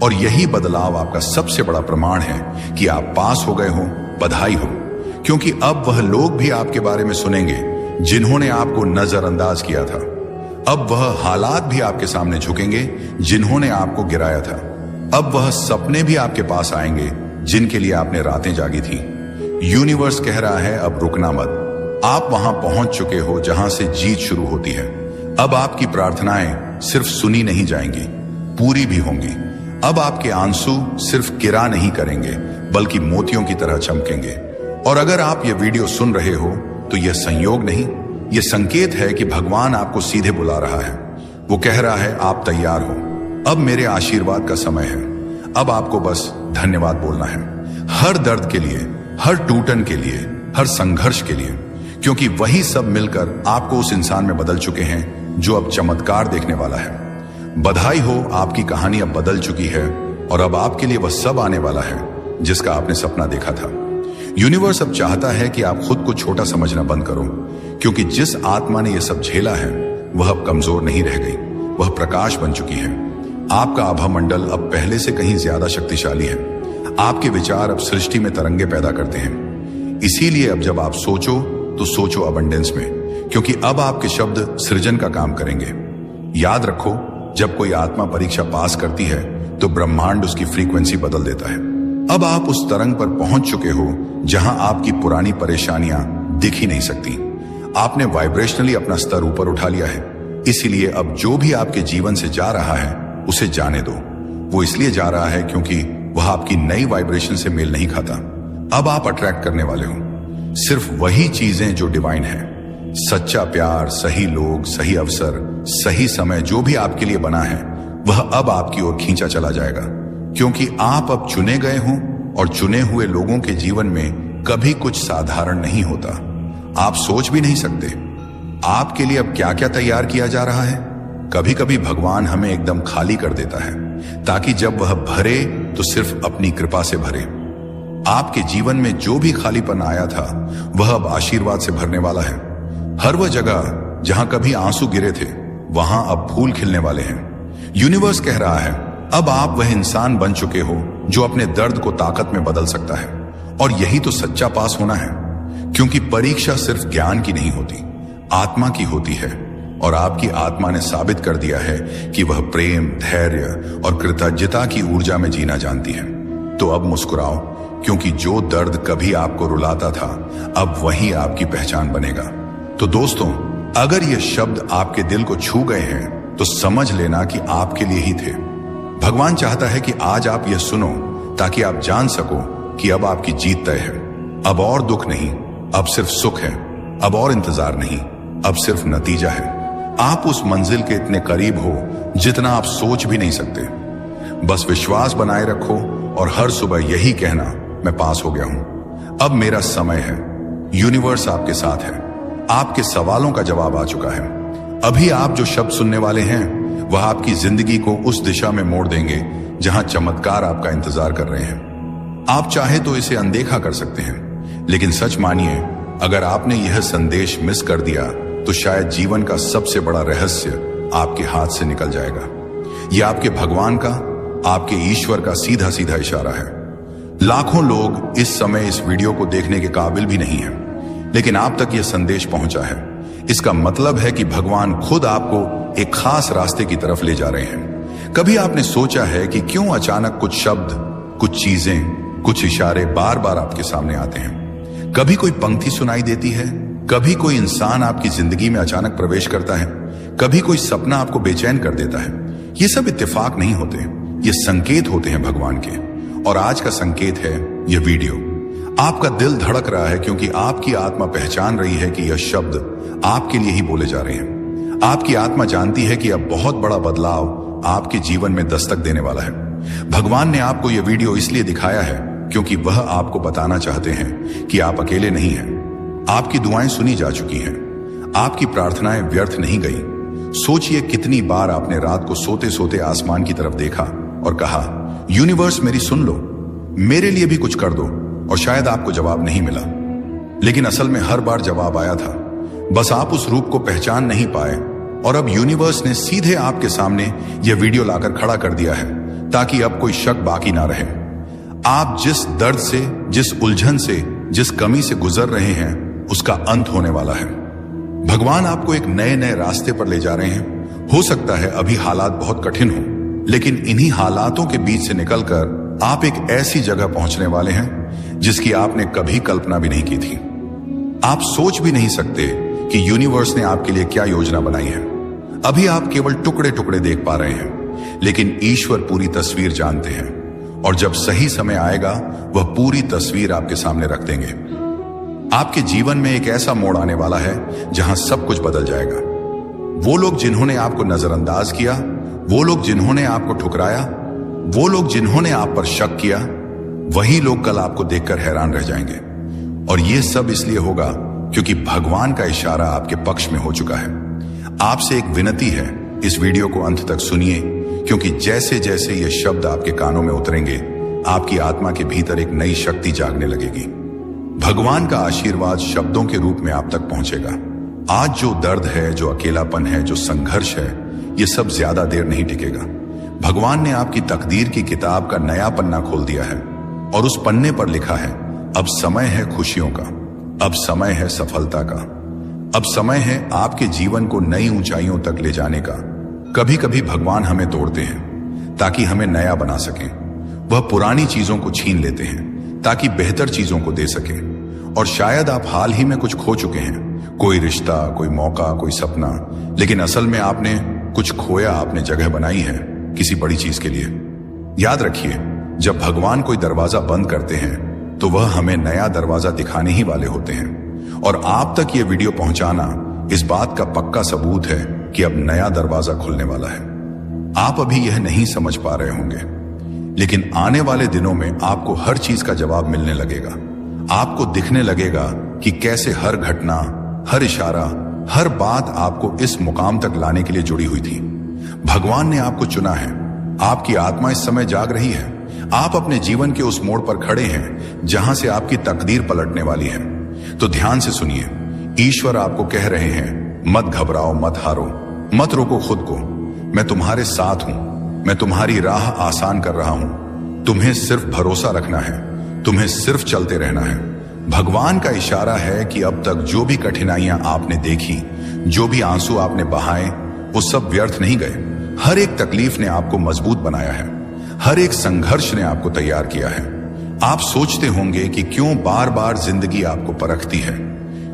और यही बदलाव आपका सबसे बड़ा प्रमाण है कि आप पास हो गए हो। बधाई हो, क्योंकि अब वह लोग भी आपके बारे में सुनेंगे जिन्होंने आपको नजरअंदाज किया था। अब वह हालात भी आपके सामने झुकेंगे जिन्होंने आपको गिराया था। अब वह सपने भी आपके पास आएंगे जिनके लिए आपने रातें जागी थी। यूनिवर्स कह रहा है अब रुकना मत। आप वहां पहुंच चुके हो जहां से जीत शुरू होती है। अब आपकी प्रार्थनाएं सिर्फ सुनी नहीं जाएंगी, पूरी भी होंगी। अब आपके आंसू सिर्फ किरा नहीं करेंगे बल्कि मोतियों की तरह चमकेंगे। और अगर आप ये वीडियो सुन रहे हो तो यह संयोग नहीं, यह संकेत है कि भगवान आपको सीधे बुला रहा है। वो कह रहा है आप तैयार हो, अब मेरे आशीर्वाद का समय है। अब आपको बस धन्यवाद बोलना है, हर दर्द के लिए, हर टूटन के लिए, हर संघर्ष के लिए, क्योंकि वही सब मिलकर आपको उस इंसान में बदल चुके हैं जो अब चमत्कार देखने वाला है। बधाई हो, आपकी कहानी अब बदल चुकी है और अब आपके लिए वह सब आने वाला है जिसका आपने सपना देखा था। यूनिवर्स अब चाहता है कि आप खुद को छोटा समझना बंद करो, क्योंकि जिस आत्मा ने यह सब झेला है वह अब कमजोर नहीं रह गई, वह प्रकाश बन चुकी है। आपका आभा मंडल अब पहले से कहीं ज्यादा शक्तिशाली है। आपके विचार अब सृष्टि में तरंगे पैदा करते हैं। इसीलिए अब जब आप सोचो तो सोचो अबंडेंस में, क्योंकि अब आपके शब्द सृजन का काम करेंगे। याद रखो, जब कोई आत्मा परीक्षा पास करती है तो ब्रह्मांड उसकी फ्रीक्वेंसी बदल देता है। अब आप उस तरंग पर पहुंच चुके हो जहां आपकी पुरानी परेशानियां दिख ही नहीं सकती। आपने वाइब्रेशनली अपना स्तर ऊपर उठा लिया है। इसीलिए अब जो भी आपके जीवन से जा रहा है उसे जाने दो। वो इसलिए जा रहा है क्योंकि वह आपकी नई वाइब्रेशन से मेल नहीं खाता। अब आप अट्रैक्ट करने वाले हो सिर्फ वही चीजें जो डिवाइन है। सच्चा प्यार, सही लोग, सही अवसर, सही समय, जो भी आपके लिए बना है वह अब आपकी ओर खींचा चला जाएगा, क्योंकि आप अब चुने गए हो और चुने हुए लोगों के जीवन में कभी कुछ साधारण नहीं होता। आप सोच भी नहीं सकते आपके लिए अब क्या क्या तैयार किया जा रहा है। कभी कभी भगवान हमें एकदम खाली कर देता है ताकि जब वह भरे तो सिर्फ अपनी कृपा से भरे। आपके जीवन में जो भी खालीपन आया था वह अब आशीर्वाद से भरने वाला है। हर वह जगह जहां कभी आंसू गिरे थे वहां अब फूल खिलने वाले हैं। यूनिवर्स कह रहा है अब आप वह इंसान बन चुके हो जो अपने दर्द को ताकत में बदल सकता है। और यही तो सच्चा पास होना है, क्योंकि परीक्षा सिर्फ ज्ञान की नहीं होती, आत्मा की होती है। और आपकी आत्मा ने साबित कर दिया है कि वह प्रेम, धैर्य और कृतज्ञता की ऊर्जा में जीना जानती है। तो अब मुस्कुराओ, क्योंकि जो दर्द कभी आपको रुलाता था अब वही आपकी पहचान बनेगा। तो दोस्तों, अगर ये शब्द आपके दिल को छू गए हैं तो समझ लेना कि आपके लिए ही थे। भगवान चाहता है कि आज आप यह सुनो ताकि आप जान सको कि अब आपकी जीत तय है। अब और दुख नहीं, अब सिर्फ सुख है। अब और इंतजार नहीं, अब सिर्फ नतीजा है। आप उस मंजिल के इतने करीब हो जितना आप सोच भी नहीं सकते। बस विश्वास बनाए रखो और हर सुबह यही कहना, मैं पास हो गया हूं, अब मेरा समय है। यूनिवर्स आपके साथ है। आपके सवालों का जवाब आ चुका है। अभी आप जो शब्द सुनने वाले हैं वह आपकी जिंदगी को उस दिशा में मोड़ देंगे जहां चमत्कार आपका इंतजार कर रहे हैं। आप चाहे तो इसे अनदेखा कर सकते हैं, लेकिन सच मानिए, अगर आपने यह संदेश मिस कर दिया तो शायद जीवन का सबसे बड़ा रहस्य आपके हाथ से निकल जाएगा। यह आपके भगवान का आपके ईश्वर का सीधा सीधा इशारा है। लाखों लोग इस समय इस वीडियो को देखने के काबिल भी नहीं है, लेकिन आप तक यह संदेश पहुंचा है। इसका मतलब है कि भगवान खुद आपको एक खास रास्ते की तरफ ले जा रहे हैं। कभी आपने सोचा है कि क्यों अचानक कुछ शब्द, कुछ चीजें, कुछ इशारे बार बार आपके सामने आते हैं? कभी कोई पंक्ति सुनाई देती है, कभी कोई इंसान आपकी जिंदगी में अचानक प्रवेश करता है, कभी कोई सपना आपको बेचैन कर देता है। ये सब इत्तेफाक नहीं होते, ये संकेत होते हैं भगवान के। और आज का संकेत है ये वीडियो। आपका दिल धड़क रहा है क्योंकि आपकी आत्मा पहचान रही है कि यह शब्द आपके लिए ही बोले जा रहे हैं। आपकी आत्मा जानती है कि अब बहुत बड़ा बदलाव आपके जीवन में दस्तक देने वाला है। भगवान ने आपको यह वीडियो इसलिए दिखाया है क्योंकि वह आपको बताना चाहते हैं कि आप अकेले नहीं हैं। आपकी दुआएं सुनी जा चुकी हैं, आपकी प्रार्थनाएं व्यर्थ नहीं गई। सोचिए कितनी बार आपने रात को सोते सोते आसमान की तरफ देखा और कहा, यूनिवर्स मेरी सुन लो, मेरे लिए भी कुछ कर दो। और शायद आपको जवाब नहीं मिला, लेकिन असल में हर बार जवाब आया था। बस आप उस रूप को पहचान नहीं पाए। और अब यूनिवर्स ने सीधे आपके सामने यह वीडियो लाकर खड़ा कर दिया है ताकि अब कोई शक बाकी ना रहे। आप जिस दर्द से, जिस उलझन से, जिस कमी से गुजर रहे हैं, उसका अंत होने वाला है। भगवान आपको एक नए नए रास्ते पर ले जा रहे हैं। हो सकता है अभी हालात बहुत कठिन हो, लेकिन इन्हीं हालातों के बीच से निकलकर आप एक ऐसी जगह पहुंचने वाले हैं जिसकी आपने कभी कल्पना भी नहीं की थी। आप सोच भी नहीं सकते कि यूनिवर्स ने आपके लिए क्या योजना बनाई है। अभी आप केवल टुकड़े टुकड़े देख पा रहे हैं, लेकिन ईश्वर पूरी तस्वीर जानते हैं। और जब सही समय आएगा, वह पूरी तस्वीर आपके सामने रख देंगे। आपके जीवन में एक ऐसा मोड़ आने वाला है जहां सब कुछ बदल जाएगा। वो लोग जिन्होंने आपको नजरअंदाज किया, वो लोग जिन्होंने आपको ठुकराया, वो लोग जिन्होंने आप पर शक किया, वही लोग कल आपको देखकर हैरान रह जाएंगे। और ये सब इसलिए होगा क्योंकि भगवान का इशारा आपके पक्ष में हो चुका है। आपसे एक विनती है, इस वीडियो को अंत तक सुनिए, क्योंकि जैसे जैसे ये शब्द आपके कानों में उतरेंगे, आपकी आत्मा के भीतर एक नई शक्ति जागने लगेगी। भगवान का आशीर्वाद शब्दों के रूप में आप तक पहुंचेगा। आज जो दर्द है, जो अकेलापन है, जो संघर्ष है, ये सब ज्यादा देर नहीं टिकेगा। भगवान ने आपकी तकदीर की किताब का नया पन्ना खोल दिया है और उस पन्ने पर लिखा है, अब समय है खुशियों का, अब समय है सफलता का, अब समय है आपके जीवन को नई ऊंचाइयों तक ले जाने का। कभी कभी भगवान हमें तोड़ते हैं ताकि हमें नया बना सकें। वह पुरानी चीजों को छीन लेते हैं ताकि बेहतर चीजों को दे सके। और शायद आप हाल ही में कुछ खो चुके हैं, कोई रिश्ता, कोई मौका, कोई सपना, लेकिन असल में आपने कुछ खोया, आपने जगह बनाई है किसी बड़ी चीज के लिए। याद रखिए, जब भगवान कोई दरवाजा बंद करते हैं तो वह हमें नया दरवाजा दिखाने ही वाले होते हैं। और आप तक ये वीडियो पहुंचाना इस बात का पक्का सबूत है कि अब नया दरवाजा खुलने वाला है। आप अभी यह नहीं समझ पा रहे होंगे, लेकिन आने वाले दिनों में आपको हर चीज का जवाब मिलने लगेगा। आपको दिखने लगेगा कि कैसे हर घटना, हर इशारा, हर बात आपको इस मुकाम तक लाने के लिए जुड़ी हुई थी। भगवान ने आपको चुना है। आपकी आत्मा इस समय जाग रही है। आप अपने जीवन के उस मोड़ पर खड़े हैं जहां से आपकी तकदीर पलटने वाली है। तो ध्यान से सुनिए, ईश्वर आपको कह रहे हैं, मत घबराओ, मत हारो, मत रोको खुद को। मैं तुम्हारे साथ हूं, मैं तुम्हारी राह आसान कर रहा हूं। तुम्हें सिर्फ भरोसा रखना है, तुम्हें सिर्फ चलते रहना है। भगवान का इशारा है कि अब तक जो भी कठिनाइयां आपने देखी, जो भी आंसू आपने बहाए, वो सब व्यर्थ नहीं गए। हर एक तकलीफ ने आपको मजबूत बनाया है, हर एक संघर्ष ने आपको तैयार किया है। आप सोचते होंगे कि क्यों बार बार जिंदगी आपको परखती है,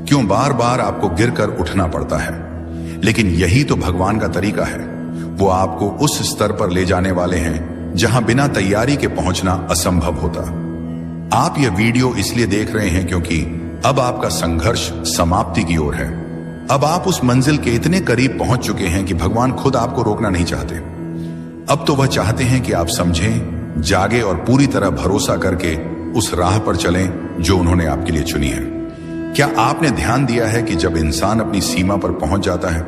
क्यों बार बार आपको गिरकर उठना पड़ता है, लेकिन यही तो भगवान का तरीका है। वो आपको उस स्तर पर ले जाने वाले हैं जहां बिना तैयारी के पहुंचना असंभव होता। आप यह वीडियो इसलिए देख रहे हैं क्योंकि अब आपका संघर्ष समाप्ति की ओर है। अब आप उस मंजिल के इतने करीब पहुंच चुके हैं कि भगवान खुद आपको रोकना नहीं चाहते। अब तो वह चाहते हैं कि आप समझें, जागे और पूरी तरह भरोसा करके उस राह पर चलें जो उन्होंने आपके लिए चुनी है। क्या आपने ध्यान दिया है कि जब इंसान अपनी सीमा पर पहुंच जाता है,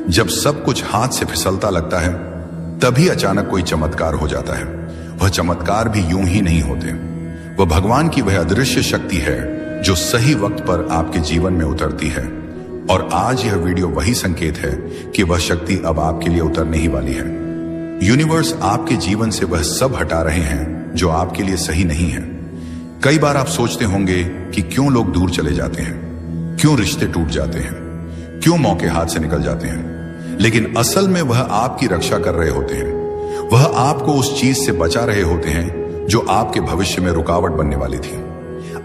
जब सब कुछ हाथ से फिसलता लगता है, तभी अचानक कोई चमत्कार हो जाता है। वह चमत्कार भी यूं ही नहीं होते। वह भगवान की वह अदृश्य शक्ति है जो सही वक्त पर आपके जीवन में उतरती है। और आज यह वीडियो वही संकेत है कि वह शक्ति अब आपके लिए उतरने ही वाली है। यूनिवर्स आपके जीवन से वह सब हटा रहे हैं जो आपके लिए सही नहीं है। कई बार आप सोचते होंगे कि क्यों लोग दूर चले जाते हैं, क्यों रिश्ते टूट जाते हैं, क्यों मौके हाथ से निकल जाते हैं। लेकिन असल में वह आपकी रक्षा कर रहे होते हैं। वह आपको उस चीज से बचा रहे होते हैं जो आपके भविष्य में रुकावट बनने वाली थी।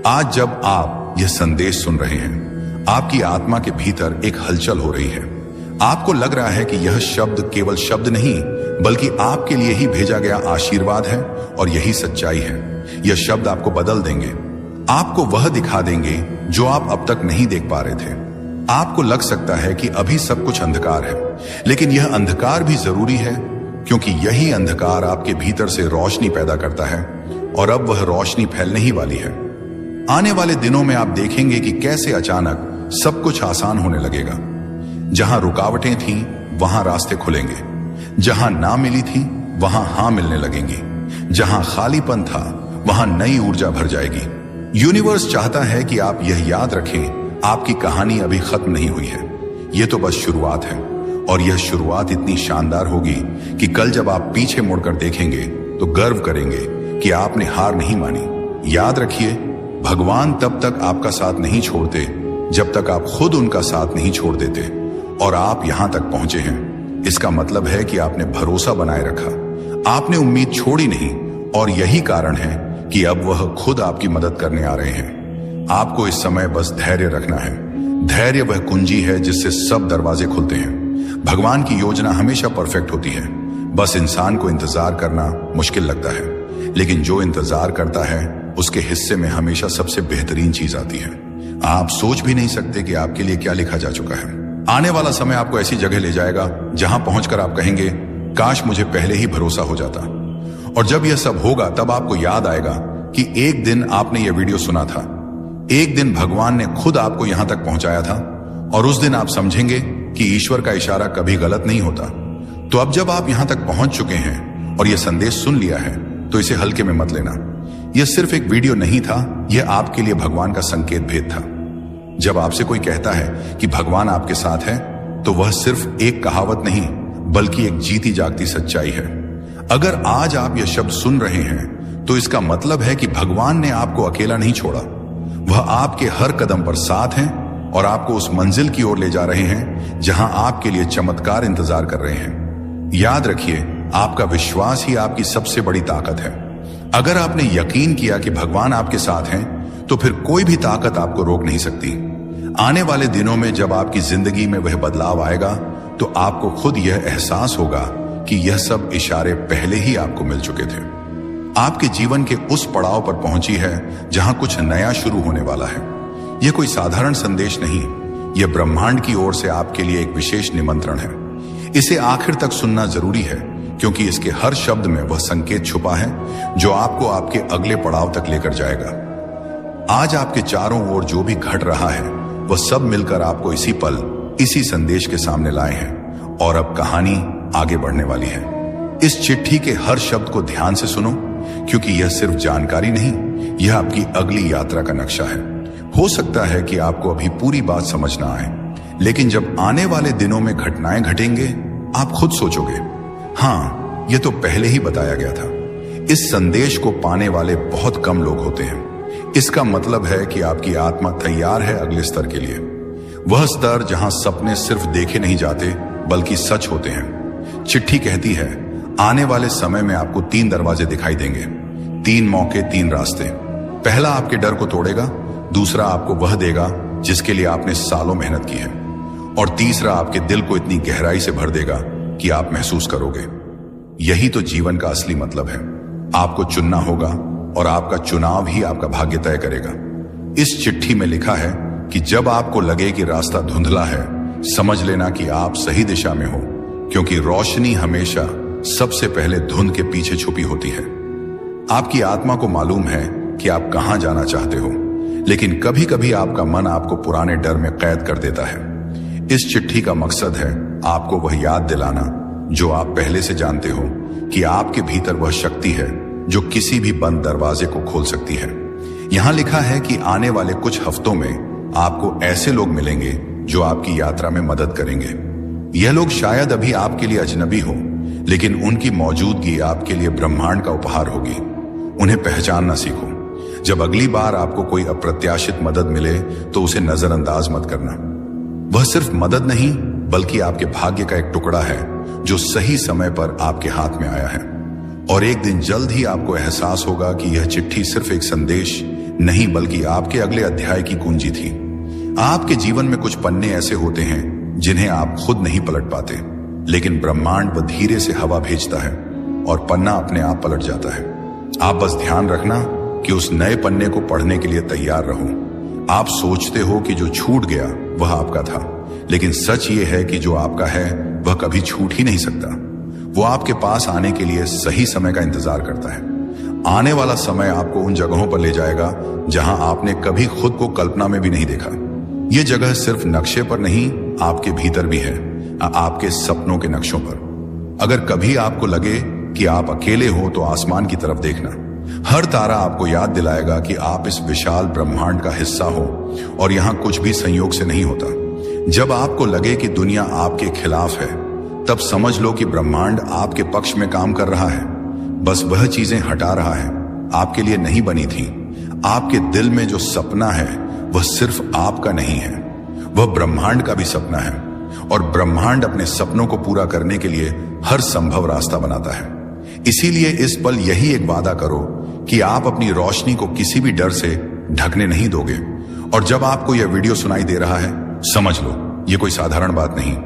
आज जब आप यह संदेश सुन रहे हैं, आपकी आत्मा के भीतर एक हलचल हो रही है। आपको लग रहा है कि यह शब्द केवल शब्द नहीं, बल्कि आपके लिए ही भेजा गया आशीर्वाद है और यही सच्चाई है। यह शब्द आपको बदल देंगे, आपको वह दिखा देंगे जो आप अब तक नहीं देख पा रहे थे। आपको लग सकता है कि अभी सब कुछ अंधकार है, लेकिन यह अंधकार भी जरूरी है, क्योंकि यही अंधकार आपके भीतर से रोशनी पैदा करता है और अब वह रोशनी फैलने ही वाली है। आने वाले दिनों में आप देखेंगे कि कैसे अचानक सब कुछ आसान होने लगेगा। जहां रुकावटें थीं, वहां रास्ते खुलेंगे। जहां ना मिली थी, वहां हां मिलने लगेंगी। जहां खालीपन था, वहां नई ऊर्जा भर जाएगी। यूनिवर्स चाहता है कि आप यह याद रखें, आपकी कहानी अभी खत्म नहीं हुई है। यह तो बस शुरुआत है, और यह शुरुआत इतनी शानदार होगी कि कल जब आप पीछे मुड़कर देखेंगे तो गर्व करेंगे कि आपने हार नहीं मानी। याद रखिए, भगवान तब तक आपका साथ नहीं छोड़ते जब तक आप खुद उनका साथ नहीं छोड़ देते। और आप यहां तक पहुंचे हैं, इसका मतलब है कि आपने भरोसा बनाए रखा, आपने उम्मीद छोड़ी नहीं, और यही कारण है कि अब वह खुद आपकी मदद करने आ रहे हैं। आपको इस समय बस धैर्य रखना है। धैर्य वह कुंजी है जिससे सब दरवाजे खुलते हैं। भगवान की योजना हमेशा परफेक्ट होती है, बस इंसान को इंतजार करना मुश्किल लगता है। लेकिन जो इंतजार करता है, उसके हिस्से में हमेशा सबसे बेहतरीन चीज आती है। आप सोच भी नहीं सकते कि आपके लिए क्या लिखा जा चुका है। आने वाला समय आपको ऐसी जगह ले जाएगा जहां पहुंचकर आप कहेंगे, काश मुझे पहले ही भरोसा हो जाता। और जब यह सब होगा, तब आपको याद आएगा कि एक दिन आपने यह वीडियो सुना था, एक दिन भगवान ने खुद आपको यहां तक पहुंचाया था, और उस दिन आप समझेंगे कि ईश्वर का इशारा कभी गलत नहीं होता। तो अब जब आप यहां तक पहुंच चुके हैं और यह संदेश सुन लिया है, तो इसे हल्के में मत लेना। यह सिर्फ एक वीडियो नहीं था, यह आपके लिए भगवान का संकेत भेद था। जब आपसे कोई कहता है कि भगवान आपके साथ है, तो वह सिर्फ एक कहावत नहीं, बल्कि एक जीती जागती सच्चाई है। अगर आज आप यह शब्द सुन रहे हैं, तो इसका मतलब है कि भगवान ने आपको अकेला नहीं छोड़ा। वह आपके हर कदम पर साथ हैं और आपको उस मंजिल की ओर ले जा रहे हैं जहां आपके लिए चमत्कार इंतजार कर रहे हैं। याद रखिए, आपका विश्वास ही आपकी सबसे बड़ी ताकत है। अगर आपने यकीन किया कि भगवान आपके साथ हैं, तो फिर कोई भी ताकत आपको रोक नहीं सकती। आने वाले दिनों में जब आपकी जिंदगी में वह बदलाव आएगा, तो आपको खुद यह एहसास होगा कि यह सब इशारे पहले ही आपको मिल चुके थे। आपके जीवन के उस पड़ाव पर पहुंची है जहां कुछ नया शुरू होने वाला है। यह कोई साधारण संदेश नहीं, यह ब्रह्मांड की ओर से आपके लिए एक विशेष निमंत्रण है। इसे आखिर तक सुनना जरूरी है, क्योंकि इसके हर शब्द में वह संकेत छुपा है जो आपको आपके अगले पड़ाव तक लेकर जाएगा। आज आपके चारों ओर जो भी घट रहा है, वह सब मिलकर आपको इसी पल, इसी संदेश के सामने लाए हैं, और अब कहानी आगे बढ़ने वाली है। इस चिट्ठी के हर शब्द को ध्यान से सुनो, क्योंकि यह सिर्फ जानकारी नहीं, यह आपकी अगली यात्रा का नक्शा है। हो सकता है कि आपको अभी पूरी बात समझ ना आए, लेकिन जब आने वाले दिनों में घटनाएं घटेंगे, आप खुद सोचोगे, हाँ, यह तो पहले ही बताया गया था। इस संदेश को पाने वाले बहुत कम लोग होते हैं। इसका मतलब है कि आपकी आत्मा तैयार है अगले स्तर के लिए, वह स्तर जहां सपने सिर्फ देखे नहीं जाते, बल्कि सच होते हैं। चिट्ठी कहती है, आने वाले समय में आपको 3 दरवाजे दिखाई देंगे, 3 मौके, 3 रास्ते। पहला आपके डर को तोड़ेगा, दूसरा आपको वह देगा जिसके लिए आपने सालों मेहनत की है, और तीसरा आपके दिल को इतनी गहराई से भर देगा कि आप महसूस करोगे, यही तो जीवन का असली मतलब है। आपको चुनना होगा, और आपका चुनाव ही आपका भाग्य तय करेगा। इस चिट्ठी में लिखा है कि जब आपको लगे कि रास्ता धुंधला है, समझ लेना कि आप सही दिशा में हो, क्योंकि रोशनी हमेशा सबसे पहले धुंध के पीछे छुपी होती है। आपकी आत्मा को मालूम है कि आप कहां जाना चाहते हो, लेकिन कभी कभी आपका मन आपको पुराने डर में कैद कर देता है। इस चिट्ठी का मकसद है आपको वह याद दिलाना जो आप पहले से जानते हो, कि आपके भीतर वह शक्ति है जो किसी भी बंद दरवाजे को खोल सकती है। यहां लिखा है कि आने वाले कुछ हफ्तों में आपको ऐसे लोग मिलेंगे जो आपकी यात्रा में मदद करेंगे। यह लोग शायद अभी आपके लिए अजनबी हो, लेकिन उनकी मौजूदगी आपके लिए ब्रह्मांड का उपहार होगी। उन्हें पहचानना सीखो। जब अगली बार आपको कोई अप्रत्याशित मदद मिले तो उसे नजरअंदाज मत करना। वह सिर्फ मदद नहीं बल्कि आपके भाग्य का एक टुकड़ा है जो सही समय पर आपके हाथ में आया है। और एक दिन जल्द ही आपको एहसास होगा कि यह चिट्ठी सिर्फ एक संदेश नहीं बल्कि आपके अगले अध्याय की कुंजी थी। आपके जीवन में कुछ पन्ने ऐसे होते हैं जिन्हें आप खुद नहीं पलट पाते, लेकिन ब्रह्मांड वह धीरे से हवा भेजता है और पन्ना अपने आप पलट जाता है। आप बस ध्यान रखना कि उस नए पन्ने को पढ़ने के लिए तैयार रहो। आप सोचते हो कि जो छूट गया वह आपका था, लेकिन सच ये है कि जो आपका है वह कभी छूट ही नहीं सकता। वो आपके पास आने के लिए सही समय का इंतजार करता है। आने वाला समय आपको उन जगहों पर ले जाएगा जहां आपने कभी खुद को कल्पना में भी नहीं देखा। ये जगह सिर्फ नक्शे पर नहीं, आपके भीतर भी है, आपके सपनों के नक्शों पर। अगर कभी आपको लगे कि आप अकेले हो तो आसमान की तरफ देखना। हर तारा आपको याद दिलाएगा कि आप इस विशाल ब्रह्मांड का हिस्सा हो और यहां कुछ भी संयोग से नहीं होता। जब आपको लगे कि दुनिया आपके खिलाफ है, तब समझ लो कि ब्रह्मांड आपके पक्ष में काम कर रहा है। बस वह चीजें हटा रहा है आपके लिए नहीं बनी थी। आपके दिल में जो सपना है वह सिर्फ आपका नहीं है, वह ब्रह्मांड का भी सपना है। और ब्रह्मांड अपने सपनों को पूरा करने के लिए हर संभव रास्ता बनाता है। इसीलिए इस पल यही एक वादा करो कि आप अपनी रोशनी को किसी भी डर से ढकने नहीं दोगे। और जब आपको यह वीडियो सुनाई दे रहा है, समझ लो यह कोई साधारण बात नहीं,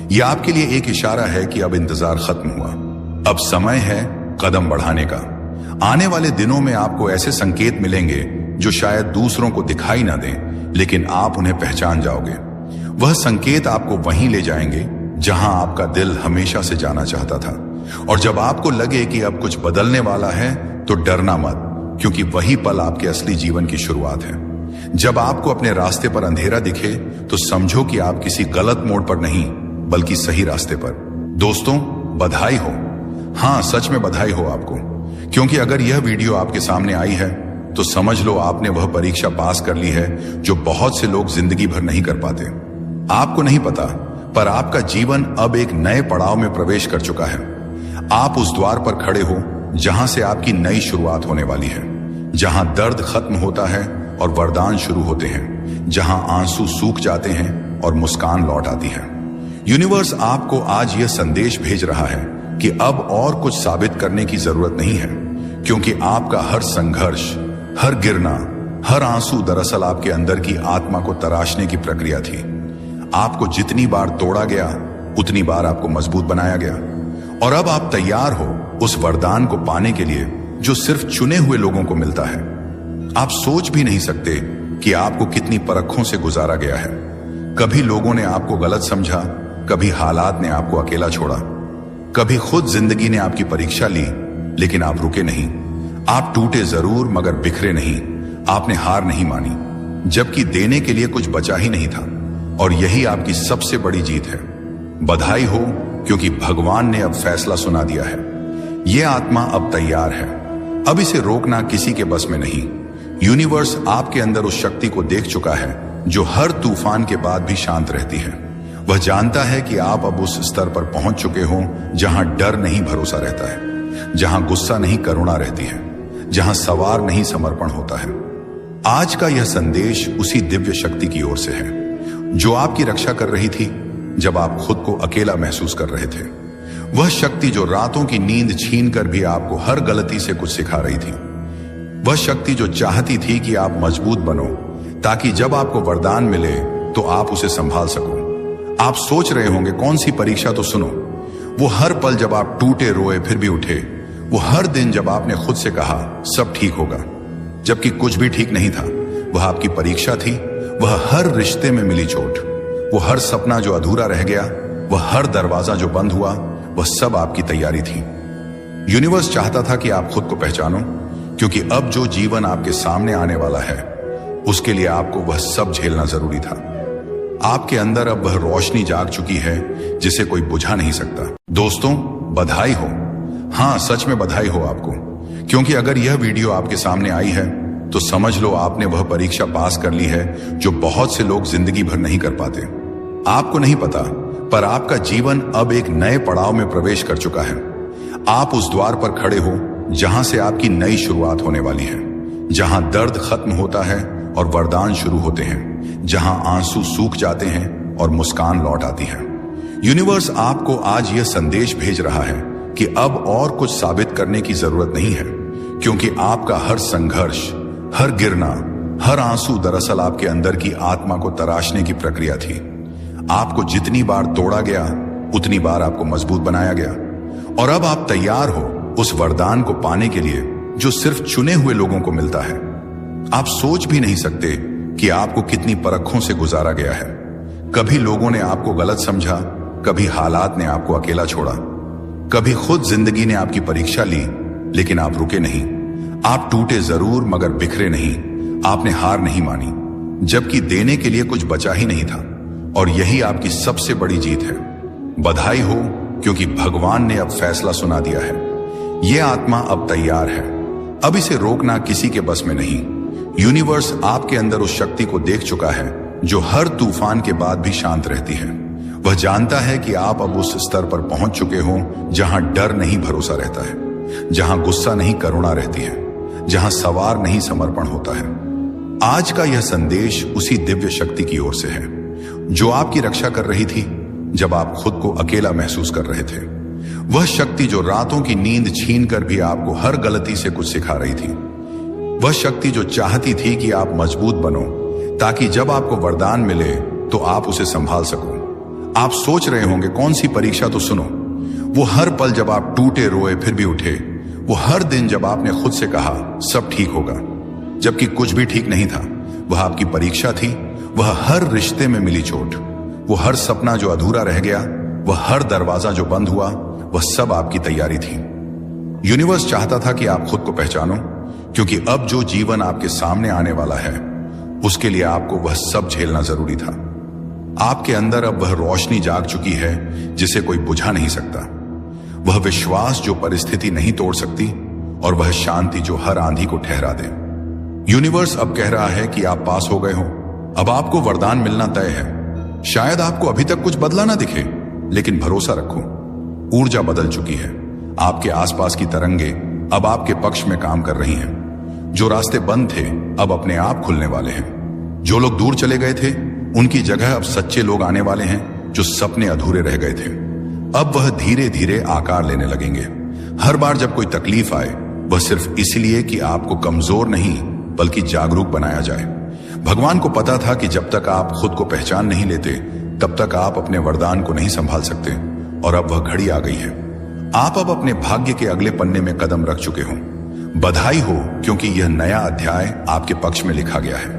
यह आपके लिए एक इशारा है कि अब इंतजार खत्म हुआ। अब समय है कदम बढ़ाने का। आने वाले दिनों में आपको ऐसे संकेत मिलेंगे जो शायद दूसरों को दिखाई ना दें, लेकिन आप उन्हें पहचान जाओगे। वह संकेत आपको वहीं ले जाएंगे जहां आपका दिल हमेशा से जाना चाहता था। और जब आपको लगे कि अब कुछ बदलने वाला है तो डरना मत, क्योंकि वही पल आपके असली जीवन की शुरुआत है। जब आपको अपने रास्ते पर अंधेरा दिखे तो समझो कि आप किसी गलत मोड़ पर नहीं बल्कि सही रास्ते पर। दोस्तों, बधाई हो। हाँ, सच में बधाई हो आपको, क्योंकि अगर यह वीडियो आपके सामने आई है तो समझ लो आपने वह परीक्षा पास कर ली है जो बहुत से लोग जिंदगी भर नहीं कर पाते। आपको नहीं पता, पर आपका जीवन अब एक नए पड़ाव में प्रवेश कर चुका है। आप उस द्वार पर खड़े हो जहां से आपकी नई शुरुआत होने वाली है, जहां दर्द खत्म होता है और वरदान शुरू होते हैं, जहां आंसू सूख जाते हैं और मुस्कान लौट आती है। यूनिवर्स आपको आज यह संदेश भेज रहा है कि अब और कुछ साबित करने की जरूरत नहीं है, क्योंकि आपका हर संघर्ष, हर गिरना, हर आंसू दरअसल आपके अंदर की आत्मा को तराशने की प्रक्रिया थी। आपको जितनी बार तोड़ा गया उतनी बार आपको मजबूत बनाया गया। और अब आप तैयार हो उस वरदान को पाने के लिए जो सिर्फ चुने हुए लोगों को मिलता है। आप सोच भी नहीं सकते कि आपको कितनी परखों से गुजारा गया है। कभी लोगों ने आपको गलत समझा, कभी हालात ने आपको अकेला छोड़ा, कभी खुद जिंदगी ने आपकी परीक्षा ली, लेकिन आप रुके नहीं। आप टूटे जरूर मगर बिखरे नहीं। आपने हार नहीं मानी, जबकि देने के लिए कुछ बचा ही नहीं था। और यही आपकी सबसे बड़ी जीत है। बधाई हो, क्योंकि भगवान ने अब फैसला सुना दिया है। यह आत्मा अब तैयार है। अब इसे रोकना किसी के बस में नहीं। यूनिवर्स आपके अंदर उस शक्ति को देख चुका है जो हर तूफान के बाद भी शांत रहती है। वह जानता है कि आप अब उस स्तर पर पहुंच चुके हो जहां डर नहीं भरोसा रहता है, जहां गुस्सा नहीं करुणा रहती है, जहां सवार नहीं समर्पण होता है। आज का यह संदेश उसी दिव्य शक्ति की ओर से है जो आपकी रक्षा कर रही थी जब आप खुद को अकेला महसूस कर रहे थे। वह शक्ति जो रातों की नींद छीनकर भी आपको हर गलती से कुछ सिखा रही थी। वह शक्ति जो चाहती थी कि आप मजबूत बनो, ताकि जब आपको वरदान मिले तो आप उसे संभाल सको। आप सोच रहे होंगे कौन सी परीक्षा, तो सुनो। वो हर पल जब आप टूटे रोए फिर भी उठे, वो हर दिन जब आपने खुद से कहा सब ठीक होगा जबकि कुछ भी ठीक नहीं था, वह आपकी परीक्षा थी। वह हर रिश्ते में मिली चोट, वो हर सपना जो अधूरा रह गया, वह हर दरवाजा जो बंद हुआ, वह सब आपकी तैयारी थी। यूनिवर्स चाहता था कि आप खुद को पहचानो, क्योंकि अब जो जीवन आपके सामने आने वाला है उसके लिए आपको वह सब झेलना जरूरी था। आपके अंदर अब वह रोशनी जाग चुकी है जिसे कोई बुझा नहीं सकता। दोस्तों, बधाई हो। हाँ, सच में बधाई हो आपको, क्योंकि अगर यह वीडियो आपके सामने आई है तो समझ लो आपने वह परीक्षा पास कर ली है जो बहुत से लोग जिंदगी भर नहीं कर पाते। आपको नहीं पता, पर आपका जीवन अब एक नए पड़ाव में प्रवेश कर चुका है। आप उस द्वार पर खड़े हो जहां से आपकी नई शुरुआत होने वाली है, जहां दर्द खत्म होता है और वरदान शुरू होते हैं, जहां आंसू सूख जाते हैं और मुस्कान लौट आती है। यूनिवर्स आपको आज यह संदेश भेज रहा है कि अब और कुछ साबित करने की जरूरत नहीं है, क्योंकि आपका हर संघर्ष, हर गिरना, हर आंसू दरअसल आपके अंदर की आत्मा को तराशने की प्रक्रिया थी। आपको जितनी बार तोड़ा गया उतनी बार आपको मजबूत बनाया गया, और अब आप तैयार हो उस वरदान को पाने के लिए जो सिर्फ चुने हुए लोगों को मिलता है। आप सोच भी नहीं सकते कि आपको कितनी परखों से गुजारा गया है। कभी लोगों ने आपको गलत समझा, कभी हालात ने आपको अकेला छोड़ा, कभी खुद जिंदगी ने आपकी परीक्षा ली, लेकिन आप रुके नहीं। आप टूटे जरूर मगर बिखरे नहीं। आपने हार नहीं मानी, जबकि देने के लिए कुछ बचा ही नहीं था, और यही आपकी सबसे बड़ी जीत है। बधाई हो, क्योंकि भगवान ने अब फैसला सुना दिया है। यह आत्मा अब तैयार है। अब इसे रोकना किसी के बस में नहीं। यूनिवर्स आपके अंदर उस शक्ति को देख चुका है जो हर तूफान के बाद भी शांत रहती है। वह जानता है कि आप अब उस स्तर पर पहुंच चुके हो जहां डर नहीं भरोसा रहता है, जहां गुस्सा नहीं करुणा रहती है, जहां सवार नहीं समर्पण होता है। आज का यह संदेश उसी दिव्य शक्ति की ओर से है जो आपकी रक्षा कर रही थी जब आप खुद को अकेला महसूस कर रहे थे। वह शक्ति जो रातों की नींद छीनकर भी आपको हर गलती से कुछ सिखा रही थी। वह शक्ति जो चाहती थी कि आप मजबूत बनो, ताकि जब आपको वरदान मिले तो आप उसे संभाल सको। आप सोच रहे होंगे कौन सी परीक्षा, तो सुनो। वो हर पल जब आप टूटे रोए फिर भी उठे, वो हर दिन जब आपने खुद से कहा सब ठीक होगा, जबकि कुछ भी ठीक नहीं था, वह आपकी परीक्षा थी। वह हर रिश्ते में मिली चोट, वो हर सपना जो अधूरा रह गया, वह हर दरवाजा जो बंद हुआ, वह सब आपकी तैयारी थी। यूनिवर्स चाहता था कि आप खुद को पहचानो, क्योंकि अब जो जीवन आपके सामने आने वाला है उसके लिए आपको वह सब झेलना जरूरी था। आपके अंदर अब वह रोशनी जाग चुकी है जिसे कोई बुझा नहीं सकता, वह विश्वास जो परिस्थिति नहीं तोड़ सकती, और वह शांति जो हर आंधी को ठहरा दे। यूनिवर्स अब कह रहा है कि आप पास हो गए हो। अब आपको वरदान मिलना तय है। शायद आपको अभी तक कुछ बदला ना दिखे, लेकिन भरोसा रखो, ऊर्जा बदल चुकी है। आपके आसपास की तरंगे अब आपके पक्ष में काम कर रही हैं। जो रास्ते बंद थे अब अपने आप खुलने वाले हैं। जो लोग दूर चले गए थे उनकी जगह अब सच्चे लोग आने वाले हैं जो सपने अधूरे रह गए थे। अब वह धीरे धीरे आकार लेने लगेंगे। हर बार जब कोई तकलीफ आए, वह सिर्फ इसलिए कि आपको कमजोर नहीं बल्कि जागरूक बनाया जाए। भगवान को पता था कि जब तक आप खुद को पहचान नहीं लेते तब तक आप अपने वरदान को नहीं संभाल सकते, और अब वह घड़ी आ गई है। आप अब अपने भाग्य के अगले पन्ने में कदम रख चुके हो। बधाई हो, क्योंकि यह नया अध्याय आपके पक्ष में लिखा गया है।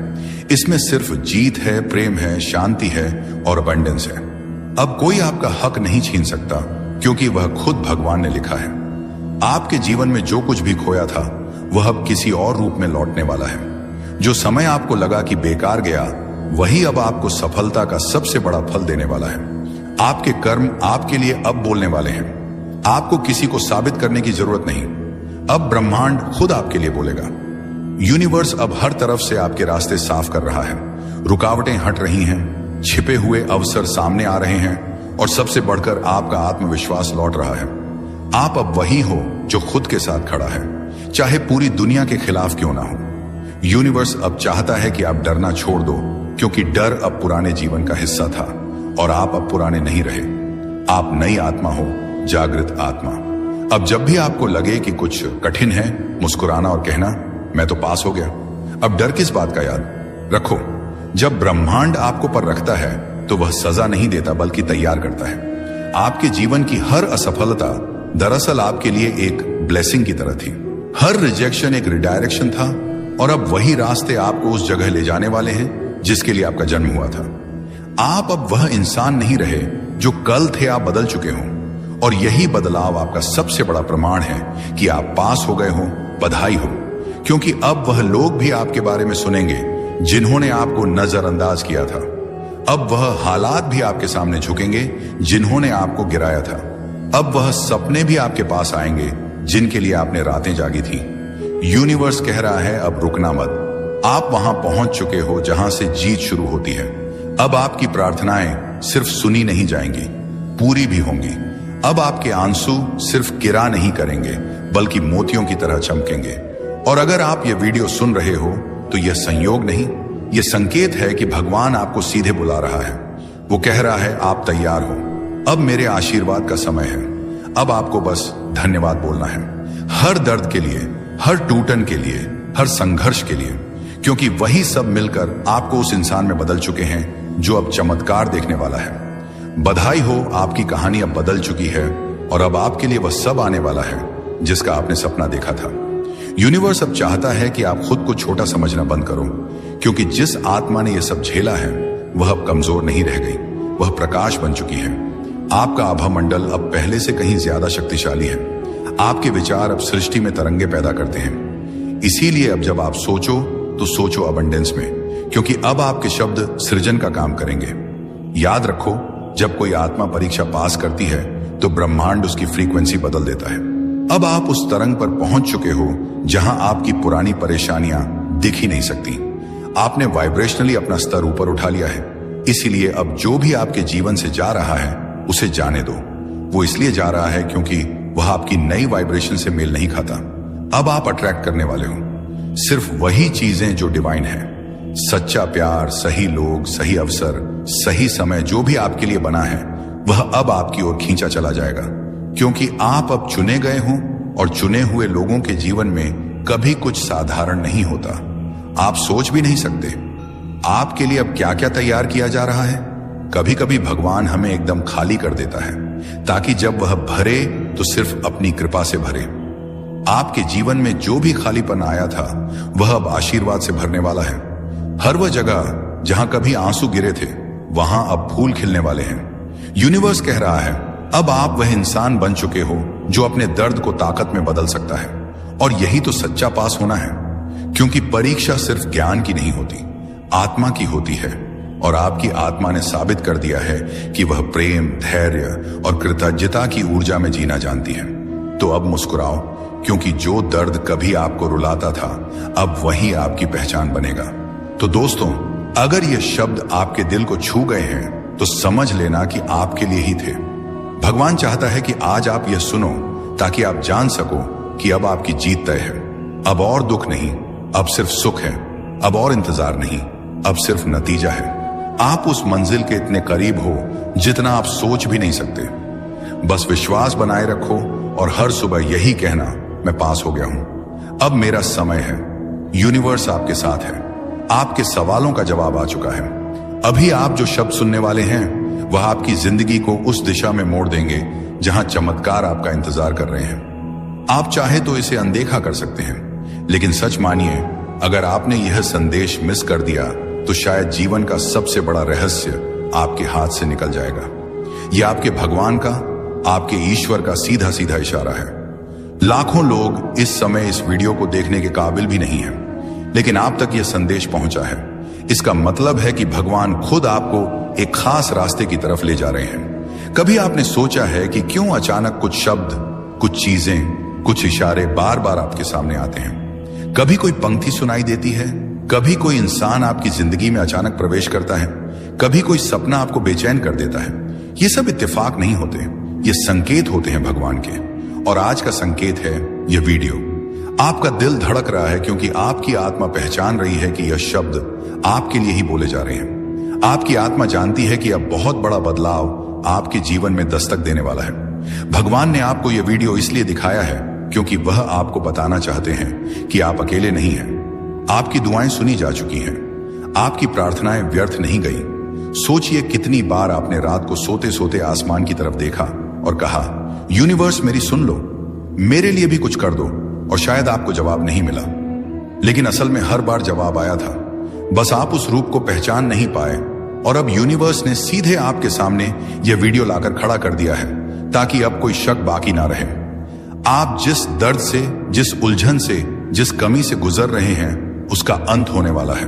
इसमें सिर्फ जीत है, प्रेम है, शांति है और अबंडेंस है। अब कोई आपका हक नहीं छीन सकता, क्योंकि वह खुद भगवान ने लिखा है। आपके जीवन में जो कुछ भी खोया था वह अब किसी और रूप में लौटने वाला है। जो समय आपको लगा कि बेकार गया, वही अब आपको सफलता का सबसे बड़ा फल देने वाला है। आपके कर्म आपके लिए अब बोलने वाले हैं। आपको किसी को साबित करने की जरूरत नहीं। अब ब्रह्मांड खुद आपके लिए बोलेगा। यूनिवर्स अब हर तरफ से आपके रास्ते साफ कर रहा है। रुकावटें हट रही हैं, छिपे हुए अवसर सामने आ रहे हैं, और सबसे बढ़कर आपका आत्मविश्वास लौट रहा है। आप अब वही हो जो खुद के साथ खड़ा है, चाहे पूरी दुनिया के खिलाफ क्यों ना हो। यूनिवर्स अब चाहता है कि आप डरना छोड़ दो, क्योंकि डर अब पुराने जीवन का हिस्सा था, और आप अब पुराने नहीं रहे। आप नई आत्मा हो, जागृत आत्मा। अब जब भी आपको लगे कि कुछ कठिन है, मुस्कुराना और कहना मैं तो पास हो गया। अब डर किस बात का याद रखो। जब ब्रह्मांड आपको पर रखता है तो वह सजा नहीं देता बल्कि तैयार करता है। आपके जीवन की हर असफलता दरअसल आपके लिए एक ब्लेसिंग की तरह थी। हर रिजेक्शन एक रिडायरेक्शन था, और अब वही रास्ते आपको उस जगह ले जाने वाले हैं जिसके लिए आपका जन्म हुआ था। आप अब वह इंसान नहीं रहे जो कल थे, आप बदल चुके हो, और यही बदलाव आपका सबसे बड़ा प्रमाण है कि आप पास हो गए हो। बधाई हो, क्योंकि अब वह लोग भी आपके बारे में सुनेंगे जिन्होंने आपको नजरअंदाज किया था। अब वह हालात भी आपके सामने झुकेंगे जिन्होंने आपको गिराया था। अब वह सपने भी आपके पास आएंगे जिनके लिए आपने रातें जागी थी। यूनिवर्स कह रहा है अब रुकना मत। आप वहां पहुंच चुके हो जहां से जीत शुरू होती है। अब आपकी प्रार्थनाएं सिर्फ सुनी नहीं जाएंगी, पूरी भी होंगी। अब आपके आंसू सिर्फ किरा नहीं करेंगे बल्कि मोतियों की तरह चमकेंगे। और अगर आप ये वीडियो सुन रहे हो तो यह संयोग नहीं, यह संकेत है कि भगवान आपको सीधे बुला रहा है। वो कह रहा है आप तैयार हो, अब मेरे आशीर्वाद का समय है। अब आपको बस धन्यवाद बोलना है, हर दर्द के लिए, हर टूटन के लिए, हर संघर्ष के लिए, क्योंकि वही सब मिलकर आपको उस इंसान में बदल चुके हैं जो अब चमत्कार देखने वाला है। बधाई हो, आपकी कहानी अब बदल चुकी है और अब आपके लिए वह सब आने वाला है जिसका आपने सपना देखा था। यूनिवर्स अब चाहता है कि आप खुद को छोटा समझना बंद करो, क्योंकि जिस आत्मा ने यह सब झेला है वह अब कमजोर नहीं रह गई, वह प्रकाश बन चुकी है। आपका आभा मंडल अब पहले से कहीं ज्यादा शक्तिशाली है। आपके विचार अब सृष्टि में तरंगे पैदा करते हैं। इसीलिए अब जब आप सोचो तो सोचो अबंडेंस में, क्योंकि अब आपके शब्द सृजन का काम करेंगे। याद रखो, जब कोई आत्मा परीक्षा पास करती है तो ब्रह्मांड उसकी फ्रीक्वेंसी बदल देता है। अब आप उस तरंग पर पहुंच चुके हो जहां आपकी पुरानी परेशानियां दिख ही नहीं सकती। आपने वाइब्रेशनली अपना स्तर ऊपर उठा लिया है। इसीलिए अब जो भी आपके जीवन से जा रहा है उसे जाने दो। वो इसलिए जा रहा है क्योंकि वह आपकी नई वाइब्रेशन से मेल नहीं खाता। अब आप अट्रैक्ट करने वाले हो सिर्फ वही चीजें जो डिवाइन है। सच्चा प्यार, सही लोग, सही अवसर, सही समय, जो भी आपके लिए बना है वह अब आपकी ओर खींचा चला जाएगा, क्योंकि आप अब चुने गए हो और चुने हुए लोगों के जीवन में कभी कुछ साधारण नहीं होता। आप सोच भी नहीं सकते आपके लिए अब क्या क्या तैयार किया जा रहा है। कभी कभी भगवान हमें एकदम खाली कर देता है ताकि जब वह भरे तो सिर्फ अपनी कृपा से भरे। आपके जीवन में जो भी खालीपन आया था वह अब आशीर्वाद से भरने वाला है। हर वह जगह जहां कभी आंसू गिरे थे वहां अब फूल खिलने वाले हैं। यूनिवर्स कह रहा है अब आप वह इंसान बन चुके हो जो अपने दर्द को ताकत में बदल सकता है। और यही तो सच्चा पास होना है, क्योंकि परीक्षा सिर्फ ज्ञान की नहीं होती, आत्मा की होती है। और आपकी आत्मा ने साबित कर दिया है कि वह प्रेम, धैर्य और कृतज्ञता की ऊर्जा में जीना जानती है। तो अब मुस्कुराओ, क्योंकि जो दर्द कभी आपको रुलाता था अब वही आपकी पहचान बनेगा। तो दोस्तों, अगर ये शब्द आपके दिल को छू गए हैं तो समझ लेना कि आपके लिए ही थे। भगवान चाहता है कि आज आप यह सुनो ताकि आप जान सको कि अब आपकी जीत तय है। अब और दुख नहीं, अब सिर्फ सुख है। अब और इंतजार नहीं, अब सिर्फ नतीजा है। आप उस मंजिल के इतने करीब हो जितना आप सोच भी नहीं सकते। बस विश्वास बनाए रखो और हर सुबह यही कहना, मैं पास हो गया हूं, अब मेरा समय है। यूनिवर्स आपके साथ है। आपके सवालों का जवाब आ चुका है। अभी आप जो शब्द सुनने वाले हैं वह आपकी जिंदगी को उस दिशा में मोड़ देंगे जहां चमत्कार आपका इंतजार कर रहे हैं। आप चाहे तो इसे अनदेखा कर सकते हैं, लेकिन सच मानिए, अगर आपने यह संदेश मिस कर दिया तो शायद जीवन का सबसे बड़ा रहस्य आपके हाथ से निकल जाएगा। यह आपके भगवान का, आपके ईश्वर का सीधा सीधा इशारा है। लाखों लोग इस समय इस वीडियो को देखने के काबिल भी नहीं हैं, लेकिन आप तक यह संदेश पहुंचा है। इसका मतलब है कि भगवान खुद आपको एक खास रास्ते की तरफ ले जा रहे हैं। कभी आपने सोचा है कि क्यों अचानक कुछ शब्द, कुछ चीजें, कुछ इशारे बार बार आपके सामने आते हैं? कभी कोई पंक्ति सुनाई देती है, कभी कोई इंसान आपकी जिंदगी में अचानक प्रवेश करता है, कभी कोई सपना आपको बेचैन कर देता है। ये सब इत्तेफाक नहीं होते, ये संकेत होते हैं भगवान के। और आज का संकेत है यह वीडियो। आपका दिल धड़क रहा है क्योंकि आपकी आत्मा पहचान रही है कि यह शब्द आपके लिए ही बोले जा रहे हैं। आपकी आत्मा जानती है कि अब बहुत बड़ा बदलाव आपके जीवन में दस्तक देने वाला है। भगवान ने आपको यह वीडियो इसलिए दिखाया है क्योंकि वह आपको बताना चाहते हैं कि आप अकेले नहीं हैं। आपकी दुआएं सुनी जा चुकी हैं, आपकी प्रार्थनाएं व्यर्थ नहीं गई। सोचिए कितनी बार आपने रात को सोते सोते आसमान की तरफ देखा और कहा, यूनिवर्स मेरी सुन लो, मेरे लिए भी कुछ कर दो। और शायद आपको जवाब नहीं मिला, लेकिन असल में हर बार जवाब आया था, बस आप उस रूप को पहचान नहीं पाए। और अब यूनिवर्स ने सीधे आपके सामने यह वीडियो लाकर खड़ा कर दिया है ताकि अब कोई शक बाकी ना रहे। आप जिस दर्द से, जिस उलझन से, जिस कमी से गुजर रहे हैं उसका अंत होने वाला है।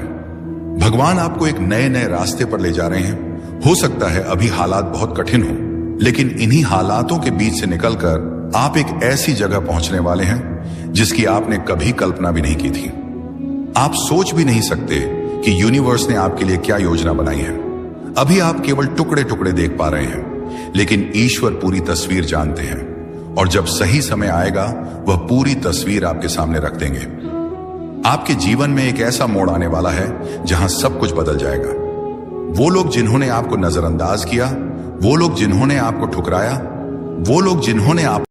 भगवान आपको एक नए नए रास्ते पर ले जा रहे हैं। हो सकता है अभी हालात बहुत कठिन हो, लेकिन इन्हीं हालातों के बीच से निकलकर आप एक ऐसी जगह पहुंचने वाले हैं जिसकी आपने कभी कल्पना भी नहीं की थी। आप सोच भी नहीं सकते कि यूनिवर्स ने आपके लिए क्या योजना बनाई है। अभी आप केवल टुकड़े टुकड़े देख पा रहे हैं, लेकिन ईश्वर पूरी तस्वीर जानते हैं और जब सही समय आएगा वह पूरी तस्वीर आपके सामने रख देंगे। आपके जीवन में एक ऐसा मोड़ आने वाला है जहां सब कुछ बदल जाएगा। वो लोग जिन्होंने आपको नजरअंदाज किया, वो लोग जिन्होंने आपको ठुकराया, वो लोग जिन्होंने आप